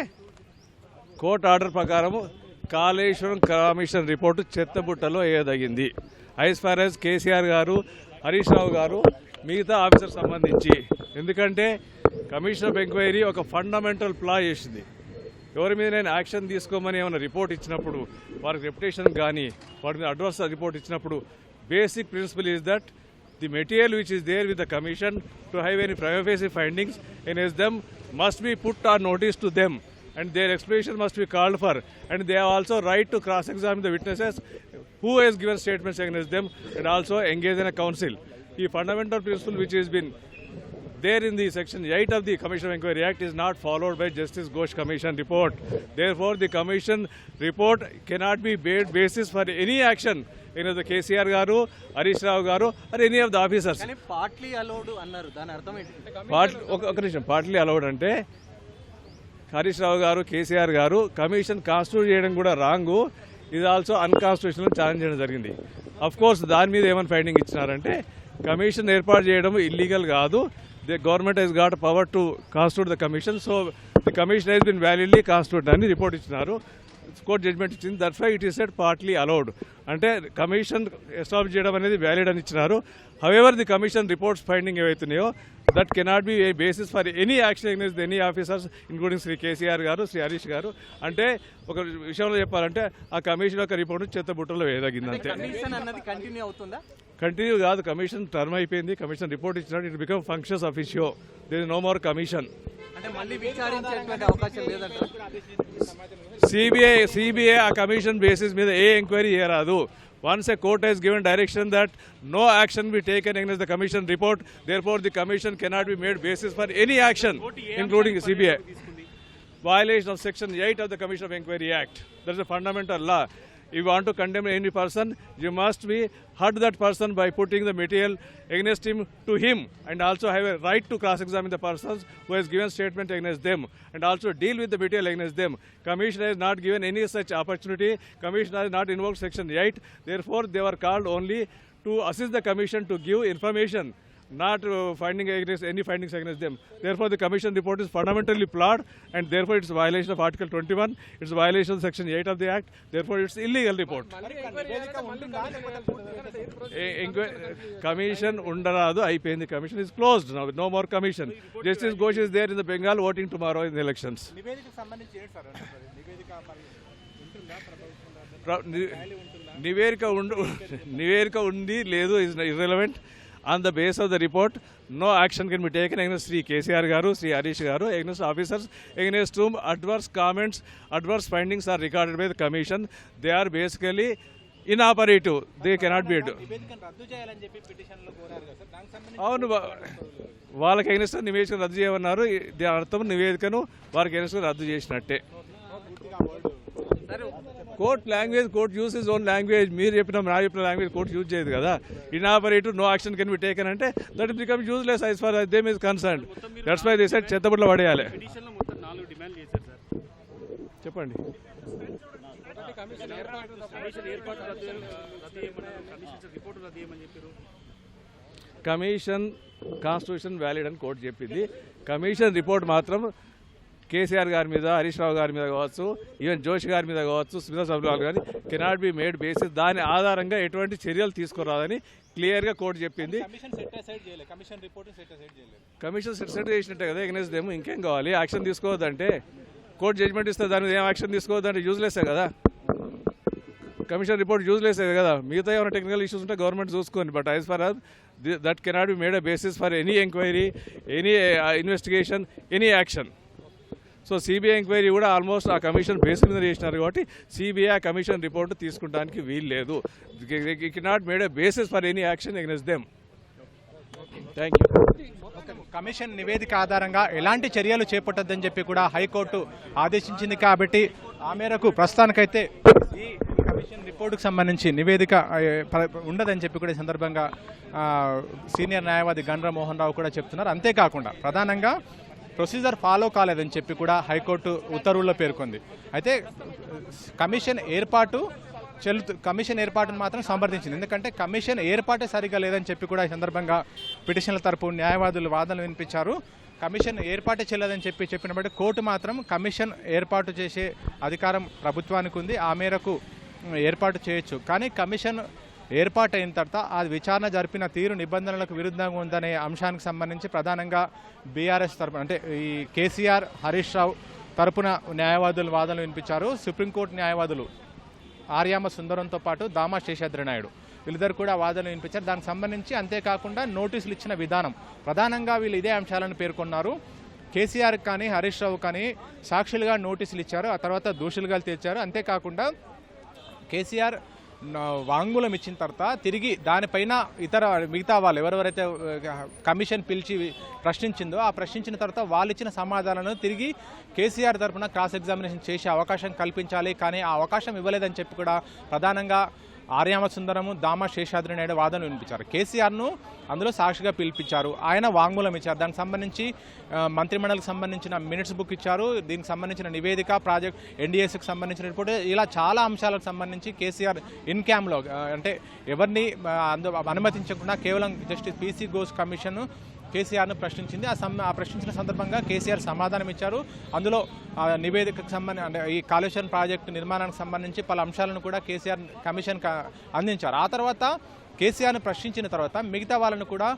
కోర్టు ఆర్డర్ ప్రకారం కాళేశ్వరం కమిషన్ రిపోర్టు చెత్తబుట్టలో వేయదగింది. యాజ్ ఫార్ యాజ్ కేసీఆర్ గారు, హరీష్ రావు గారు, మిగతా ఆఫీసర్ సంబంధించి. ఎందుకంటే కమిషన్ ఆఫ్ ఎంక్వైరీ ఒక ఫండమెంటల్ ప్లా చేసింది. ఎవరి మీద నేను యాక్షన్ తీసుకోమని ఏమైనా రిపోర్ట్ ఇచ్చినప్పుడు, వారికి రెప్యుటేషన్ కానీ వారి మీద అడ్వర్స్ రిపోర్ట్ ఇచ్చినప్పుడు basic principle is that the material which is there with the commission to have any privacy findings against them must be put on notice to them and their explanation must be called for, and they have also right to cross-examine the witnesses who has given statements against them and also engage in a counsel. The fundamental principle which has been there in the section 8 of the Commission of Inquiry Act is not followed by Justice Ghosh Commission report. Therefore, the Commission report cannot be made basis for any action in the KCR garu, Harish Rao garu or any of the officers. Partly allowed annaru dani artham enti? Partly allowed ante Harish Rao garu, KCR garu commission constitute cheyadam kuda wrong, ఇది also unconstitutional challenge చేయడం జరిగింది. Of course దాని మీద ఏమైనా finding ఇచ్చినారంటే commission ఏర్పాటు చేయడం illegal కాదు. The government has got power to constitute the commission. So the commission has been validly constituted అని రిపోర్ట్ ఇచ్చినారు. కోర్ట్ జడ్జ్మెంట్ ఇచ్చింది. That's why it is said partly allowed. అంటే కమిషన్ ఎస్టాబ్లిష్ చేయడం అనేది valid అని ఇచ్చినారు. However the commission reports findings ఏవైతున్నాయో that cannot be a basis for any action against any officers including Shri KCR గారు, శ్రీ హరీష్ గారు. అంటే ఒక విషయంలో చెప్పాలంటే ఆ కమిషన్ యొక్క రిపోర్ట్ చెత్తబుట్టలో వేయదగింది అంతే. కంటిన్యూ కాదు, కమిషన్ టర్మ్ అయిపోయింది. కమిషన్ రిపోర్ట్ ఇచ్చినట్టు it become functus officio. There is no more commission. CBI ఆ కమిషన్ బేసిస్ మీద ఏ ఎంక్వైరీ చేయరాదు. Once a court has given direction that no action be taken against the commission report, therefore the commission cannot be made basis for any action, including CBI. Violation of Section 8 of the Commission of Inquiry Act. That is a fundamental law. If you want to condemn any person, you must be hurt that person by putting the material against him to him, and also have a right to cross-examine the persons who has given statement against them, and also deal with the material against them. Commissioner has not given any such opportunity. Commissioner has not invoked Section 8. Therefore, they were called only to assist the commission to give information, not finding against any findings against them. Therefore, the commission report is fundamentally flawed, and therefore it's a violation of Article 21. It's a violation of Section 8 of the Act. Therefore, it's illegal report. Commission undaradu అయిపోయింది. Commission is closed now. No more commission. Justice Ghosh is there in the Bengal voting tomorrow in the elections. నివేదిక ఉంది లేదు is irrelevant. On the basis of the report, no action can be taken against Sri KCR garu, Sri Harish garu, against officers against whom adverse comments, adverse findings are recorded by the commission. They are basically inoperative. They cannot be. అవును, వాళ్ళకి against నివేదికను రద్దు చేయమన్నారు. దాని అర్థం నివేదికను వారికి against రద్దు చేసినట్టే. Court language, court use is own language. మీరు చెప్పిన నా చెప్పిన లాంగ్వేజ్ కోర్ట్ యూజ్ చేయదు కదా. Inoperative, no action can be taken అంటే that is become useless as far them is concerned. That's why they said చెత్తబుట్టలో పడేయాలి. చెప్పండి. కమిషన్ కాన్స్టిట్యూషన్ వ్యాలిడ్ అని కోర్టు చెప్పింది. కమిషన్ రిపోర్ట్ మాత్రం కేసీఆర్ గారి మీద, హరీష్ రావు గారి మీద కావచ్చు, ఈవెన్ జోషి గారి మీద కావచ్చు, స్మితా సబర్వాల్ గారి కెనాట్ బి మేడ్ బేసిస్. దాని ఆధారంగా ఎటువంటి చర్యలు తీసుకురాదని క్లియర్గా కోర్టు చెప్పింది. కమిషన్ సెట్ చేసినట్టే కదా ఎగ్నెస్ట్ దేమో, ఇంకేం కావాలి? యాక్షన్ తీసుకోవద్దంటే కోర్టు జడ్జ్మెంట్ ఇస్తే దాని మీద ఏం యాక్షన్ తీసుకోవద్దంటే యూజ్లెస్సే కదా. కమిషన్ రిపోర్ట్ యూజ్లెస్సే కదా. మిగతా ఏమైనా టెక్నికల్ ఇష్యూస్ ఉంటే గవర్నమెంట్ చూసుకోండి. But as for as that cannot be made a basis for any inquiry, any investigation, any action. So CBI enquiry కూడా ఆల్మోస్ట్ ఆ కమిషన్ బేస్ మీద చేసినారు కాబట్టి సిబిఐ కమిషన్ రిపోర్ట్ తీసుకుంటానికి వీలు లేదు. It cannot made a basis for any action against them. Thank you. Commission నివేదిక ఆధారంగా ఎలాంటి చర్యలు చేపట్టొద్దని చెప్పి కూడా హైకోర్టు ఆదేశించింది కాబట్టి ఆ మేరకు ప్రస్తుతానికైతే ఈ కమిషన్ రిపోర్టుకు సంబంధించి నివేదిక ఉండదని చెప్పి కూడా ఈ సందర్భంగా సీనియర్ న్యాయవాది గండ్ర మోహన్ రావు కూడా చెప్తున్నారు. అంతేకాకుండా ప్రధానంగా ప్రొసీజర్ ఫాలో కాలేదని చెప్పి కూడా హైకోర్టు ఉత్తర్వుల్లో పేర్కొంది. అయితే కమిషన్ ఏర్పాటును మాత్రం సమర్థించింది. ఎందుకంటే కమిషన్ ఏర్పాటే సరిగా లేదని చెప్పి కూడా ఈ సందర్భంగా పిటిషన్ల తరపు న్యాయవాదులు వాదనలు వినిపించారు. కమిషన్ ఏర్పాటే చేయలేదని చెప్పినప్పటి కోర్టు మాత్రం కమిషన్ ఏర్పాటు చేసే అధికారం ప్రభుత్వానికి ఉంది, ఆ మేరకు ఏర్పాటు చేయొచ్చు. కానీ కమిషన్ ఏర్పాటు అయిన తర్వాత ఆ విచారణ జరిపిన తీరు నిబంధనలకు విరుద్ధంగా ఉందనే అంశానికి సంబంధించి ప్రధానంగా బీఆర్ఎస్ తరపున అంటే ఈ కేసీఆర్, హరీష్ రావు తరపున న్యాయవాదులు వాదనలు వినిపించారు. సుప్రీంకోర్టు న్యాయవాదులు ఆర్యామ సుందరంతో పాటు దామా శేషాద్రి నాయుడు వీళ్ళిద్దరు కూడా వాదనలు వినిపించారు. దానికి సంబంధించి అంతేకాకుండా నోటీసులు ఇచ్చిన విధానం ప్రధానంగా వీళ్ళు ఇదే అంశాలను పేర్కొన్నారు. కేసీఆర్ కానీ హరీష్ రావు కానీ సాక్షులుగా నోటీసులు ఇచ్చారు, ఆ తర్వాత దోషులుగా తీర్చారు. అంతేకాకుండా కేసీఆర్ వాంగ్మూలం ఇచ్చిన తర్వాత తిరిగి దానిపైన మిగతా వాళ్ళు ఎవరెవరైతే కమిషన్ పిలిచి ప్రశ్నించిందో ఆ ప్రశ్నించిన తర్వాత వాళ్ళు ఇచ్చిన సమాధానాలను తిరిగి కేసీఆర్ తరఫున క్రాస్ ఎగ్జామినేషన్ చేసే అవకాశం కల్పించాలి. కానీ ఆ అవకాశం ఇవ్వలేదని చెప్పి కూడా ప్రధానంగా ఆర్యామ సుందరము, దామా శేషాద్రి నాయుడు వాదనలు వినిపించారు. కేసీఆర్ను అందులో సాక్షిగా పిలిపించారు, ఆయన వాంగ్మూలం ఇచ్చారు. దానికి సంబంధించి మంత్రిమండలికి సంబంధించిన మినిట్స్ బుక్ ఇచ్చారు, దీనికి సంబంధించిన నివేదిక, ప్రాజెక్ట్ ఎన్డీఎస్కి సంబంధించిన రిపోర్ట్, ఇలా చాలా అంశాలకు సంబంధించి కేసీఆర్ ఇన్ క్యామ్లో అంటే ఎవరిని అనుమతించకుండా కేవలం జస్టిస్ పీసీ ఘోష్ కమిషన్ కేసీఆర్ను ప్రశ్నించింది. ఆ ప్రశ్నించిన సందర్భంగా కేసీఆర్ సమాధానం ఇచ్చారు. అందులో నివేదికకు సంబంధించి అంటే ఈ కాళేశ్వరం ప్రాజెక్టు నిర్మాణానికి సంబంధించి పలు అంశాలను కూడా కేసీఆర్ కమిషన్కి అందించారు. ఆ తర్వాత కేసీఆర్ను ప్రశ్నించిన తర్వాత మిగతా వాళ్ళను కూడా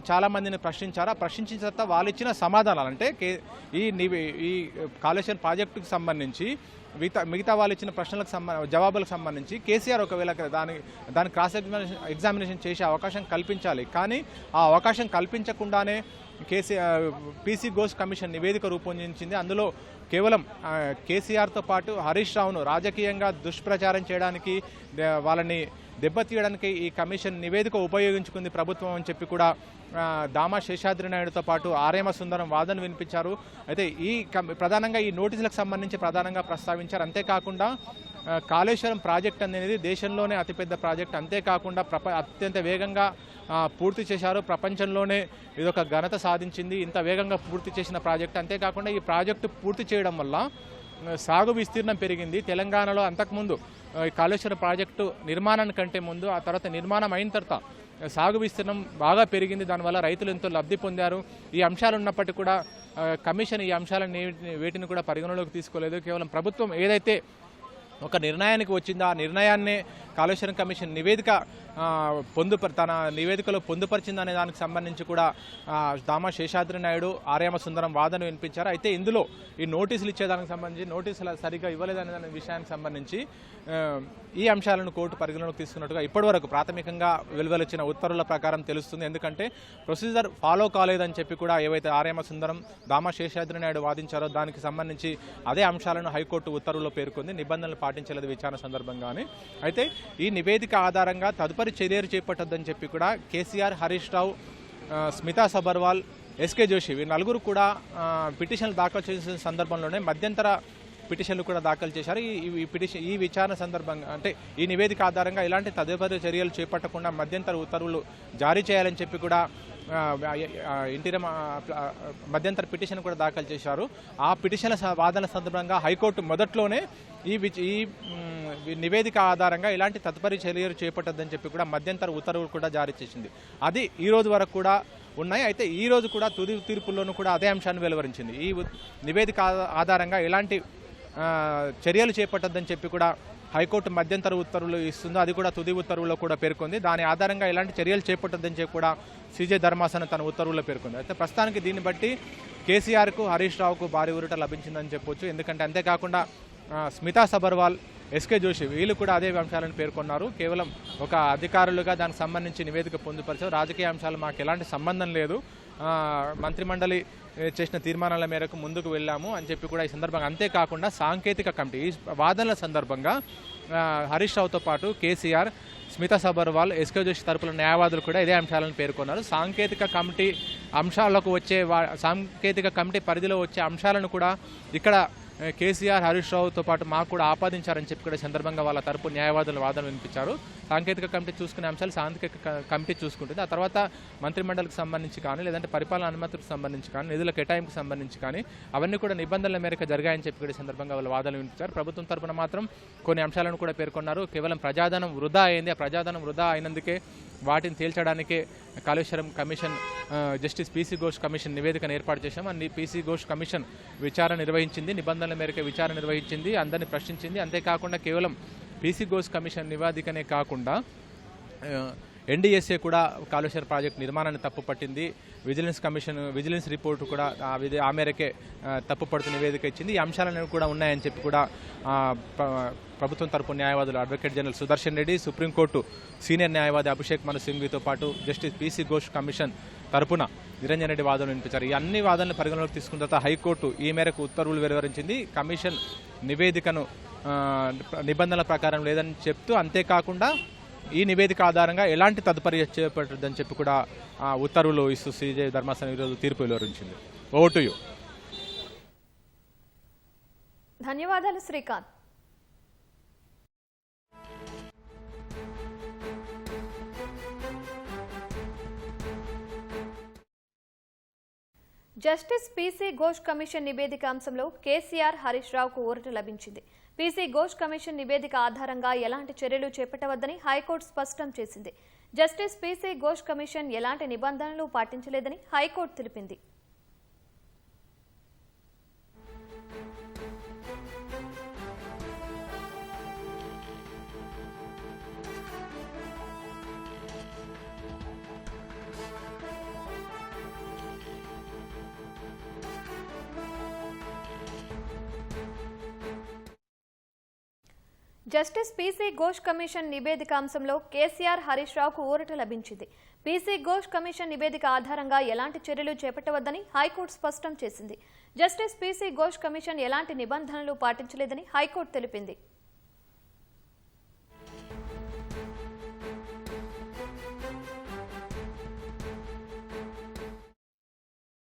చాలామందిని ప్రశ్నించారు. ఆ ప్రశ్నించిన తర్వాత వాళ్ళు ఇచ్చిన సమాధానాలు అంటే ఈ కాళేశ్వరం ప్రాజెక్టుకు సంబంధించి మిగతా వాళ్ళు ఇచ్చిన ప్రశ్నలకు జవాబులకు సంబంధించి కేసీఆర్ ఒకవేళ దాని క్రాస్ ఎగ్జామినేషన్ చేసే అవకాశం కల్పించాలి. కానీ ఆ అవకాశం కల్పించకుండానే పీసీ ఘోష్ కమిషన్ నివేదిక రూపొందించింది. అందులో కేవలం కేసీఆర్తో పాటు హరీష్ రావును రాజకీయంగా దుష్ప్రచారం చేయడానికి, వాళ్ళని దెబ్బతీయడానికి ఈ కమిషన్ నివేదిక ఉపయోగించుకుంది ప్రభుత్వం అని చెప్పి కూడా దామా శేషాద్రి నాయుడుతో పాటు ఆర్యామ సుందరం వాదన వినిపించారు. అయితే ప్రధానంగా ఈ నోటీసులకు సంబంధించి ప్రధానంగా ప్రస్తావించారు. అంతేకాకుండా కాళేశ్వరం ప్రాజెక్ట్ అనేది దేశంలోనే అతిపెద్ద ప్రాజెక్ట్, అంతేకాకుండా అత్యంత వేగంగా పూర్తి చేశారు, ప్రపంచంలోనే ఇదొక ఘనత సాధించింది ఇంత వేగంగా పూర్తి చేసిన ప్రాజెక్ట్. అంతేకాకుండా ఈ ప్రాజెక్టు పూర్తి చేయడం వల్ల సాగు విస్తీర్ణం పెరిగింది. తెలంగాణలో అంతకుముందు కాళేశ్వరం ప్రాజెక్టు నిర్మాణానికంటే ముందు, ఆ తర్వాత నిర్మాణం అయిన తర్వాత సాగు విస్తీర్ణం బాగా పెరిగింది, దానివల్ల రైతులు ఎంతో లబ్ధి పొందారు. ఈ అంశాలు ఉన్నప్పటికీ కూడా కమిషన్ ఈ అంశాలను వేటిని కూడా పరిగణలోకి తీసుకోలేదు. కేవలం ప్రభుత్వం ఏదైతే ఒక నిర్ణయానికి వచ్చిందో ఆ నిర్ణయాన్నే కాళేశ్వరం కమిషన్ నివేదిక తన నివేదికలో పొందుపరిచిందనే దానికి సంబంధించి కూడా దామా శేషాద్రి నాయుడు, ఆర్యామ సుందరం వాదన వినిపించారు. అయితే ఇందులో ఈ నోటీసులు ఇచ్చేదానికి సంబంధించి నోటీసులు సరిగ్గా ఇవ్వలేదనే దాని విషయానికి సంబంధించి ఈ అంశాలను కోర్టు పరిగణలోకి తీసుకున్నట్టుగా ఇప్పటివరకు ప్రాథమికంగా వెలువరించిన ఉత్తర్వుల ప్రకారం తెలుస్తుంది. ఎందుకంటే ప్రొసీజర్ ఫాలో కాలేదని చెప్పి కూడా ఏవైతే ఆర్యామ సుందరం, దామా శేషాద్రి నాయుడు వాదించారో దానికి సంబంధించి అదే అంశాలను హైకోర్టు ఉత్తర్వుల్లో పేర్కొంది. నిబంధనలు పాటించలేదు విచారణ సందర్భంగానే. అయితే ఈ నివేదిక ఆధారంగా తదుపరి చర్యలు చేపట్టొద్దని చెప్పి కూడా కేసీఆర్, హరీష్ రావు, స్మితా సబర్వాల్, ఎస్కే జోషి వీరు నలుగురు కూడా పిటిషన్లు దాఖలు చేసిన సందర్భంలోనే మధ్యంతర పిటిషన్లు కూడా దాఖలు చేశారు. ఈ విచారణ సందర్భంగా అంటే ఈ నివేదిక ఆధారంగా ఎలాంటి తదుపరి చర్యలు చేపట్టకుండా మధ్యంతర ఉత్తర్వులు జారీ చేయాలని చెప్పి కూడా ఇంటీరియం మధ్యంతర పిటిషన్ కూడా దాఖలు చేశారు. ఆ పిటిషన్ల వాదన సందర్భంగా హైకోర్టు మొదట్లోనే ఈ నివేదిక ఆధారంగా ఎలాంటి తదుపరి చర్యలు చేపట్టద్దని చెప్పి కూడా మధ్యంతర ఉత్తర్వులు కూడా జారీ చేసింది. అది ఈ రోజు వరకు కూడా ఉన్నాయి. అయితే ఈ రోజు కూడా తుది తీర్పుల్లోనూ కూడా అదే అంశాన్ని వెలువరించింది. ఈ నివేదిక ఆధారంగా ఎలాంటి చర్యలు చేపట్టద్దని చెప్పి కూడా హైకోర్టు మధ్యంతర ఉత్తర్వులు ఇస్తుందో అది కూడా తుది ఉత్తర్వుల్లో కూడా పేర్కొంది. దాని ఆధారంగా ఎలాంటి చర్యలు చేపట్టద్దని చెప్పి కూడా సీజే ధర్మాసనం తన ఉత్తర్వుల్లో పేర్కొంది. అయితే ప్రస్తుతానికి దీన్ని బట్టి కేసీఆర్కు హరీష్ రావుకు భారీ ఊరట లభించిందని చెప్పొచ్చు. ఎందుకంటే అంతేకాకుండా స్మితా సబర్వాల్, ఎస్కే జోషి వీళ్ళు కూడా అదే అంశాలను పేర్కొన్నారు. కేవలం ఒక అధికారులుగా దానికి సంబంధించి నివేదిక పొందుపరిచారు. రాజకీయ అంశాలు మాకు ఎలాంటి సంబంధం లేదు, మంత్రిమండలి చేసిన తీర్మానాల మేరకు ముందుకు వెళ్ళాము అని చెప్పి కూడా ఈ సందర్భంగా అంతేకాకుండా సాంకేతిక కమిటీ ఈ వాదనల సందర్భంగా హరీష్ రావుతో పాటు కేసీఆర్, స్మితా సబర్వాల్, ఎస్కే జోషి తరపుల న్యాయవాదులు కూడా ఇదే అంశాలను పేర్కొన్నారు. సాంకేతిక కమిటీ అంశాలకు వచ్చే సాంకేతిక కమిటీ పరిధిలో వచ్చే అంశాలను కూడా ఇక్కడ కేసీఆర్, హరీష్ రావుతో పాటు మాకు కూడా ఆపాదించారని చెప్పి కూడా సందర్భంగా వాళ్ళ తరపు న్యాయవాదుల వాదన వినిపించారు. సాంకేతిక కమిటీ చూసుకునే అంశాలు సాంకేతిక కమిటీ చూసుకుంటుంది. ఆ తర్వాత మంత్రిమండలికి సంబంధించి కానీ లేదంటే పరిపాలన అనుమతులకు సంబంధించి కానీ నిధుల కేటాయింపుకు సంబంధించి కానీ అవన్నీ కూడా నిబంధనల మేరకు జరిగాయని చెప్పి కూడా సందర్భంగా వాళ్ళ వాదనలు వినిపించారు. ప్రభుత్వం తరపున మాత్రం కొన్ని అంశాలను కూడా పేర్కొన్నారు. కేవలం ప్రజాధనం వృధా అయింది. ఆ ప్రజాధనం వృధా అయినందుకే వాటిని తేల్చడానికే Kaleshwaram commission justice PC Ghosh commission నివేదికను ఏర్పాటు చేశాం. అన్ని పీసీ ఘోష్ కమిషన్ విచారణ నిర్వహించింది, నిబంధనల మేరకు విచారణ నిర్వహించింది, అందరినీ ప్రశ్నించింది. అంతేకాకుండా కేవలం పీసీ ఘోష్ కమిషన్ నివేదికనే కాకుండా ఎన్డీఎస్ఏ కూడా కాళేశ్వరం ప్రాజెక్టు నిర్మాణాన్ని తప్పుపట్టింది. విజిలెన్స్ రిపోర్టు కూడా ఆ మేరకే తప్పుపడుతూ నివేదిక ఇచ్చింది. ఈ అంశాలను కూడా ఉన్నాయని చెప్పి కూడా ప్రభుత్వం తరపు న్యాయవాదులు advocate general Sudarshan Reddy, supreme court senior న్యాయవాది అభిషేక్ మను సింఘ్వితో పాటు జస్టిస్ పీసీ ఘోష్ కమిషన్ తరపున నిరంజన్ రెడ్డి వాదనలు వినిపించారు. ఈ అన్ని వాదనలు పరిగణలోకి తీసుకున్న తర్వాత హైకోర్టు ఈ మేరకు ఉత్తర్వులు వెలువరించింది. కమిషన్ నివేదికను నిబంధనల ప్రకారం లేదని చెప్తూ అంతేకాకుండా ఈ నివేదిక ఆధారంగా ఎలాంటి తదుపరి చేపట్టదని చెప్పి కూడా ఉత్తర్వులు ఇస్తూ సీజే ధర్మాసనం ఈరోజు తీర్పు వెలువరించింది. Over to you. ధన్యవాదాలు Srikanth. Justice PC Ghosh commission నివేదిక అంశంలో కేసీఆర్, హరీష్ రావుకు ఊరట లభించింది. పీసీ ఘోష్ కమిషన్ నివేదిక ఆధారంగా ఎలాంటి చర్యలు చేపట్టవద్దని హైకోర్టు స్పష్టం చేసింది. జస్టిస్ పీసీ ఘోష్ కమిషన్ ఎలాంటి నిబంధనలు పాటించలేదని హైకోర్టు తెలిపింది. జస్టిస్ పీసీ ఘోష్ కమిషన్ నివేదిక అంశంలో కేసీఆర్, హరీష్ రావుకు ఊరట లభించింది. పీసీ ఘోష్ కమిషన్ నివేదిక ఆధారంగా ఎలాంటి చర్యలు చేపట్టవద్దని హైకోర్టు స్పష్టం చేసింది. జస్టిస్ పీసీ ఘోష్ కమిషన్ ఎలాంటి నిబంధనలు పాటించలేదని హైకోర్టు తెలిపింది.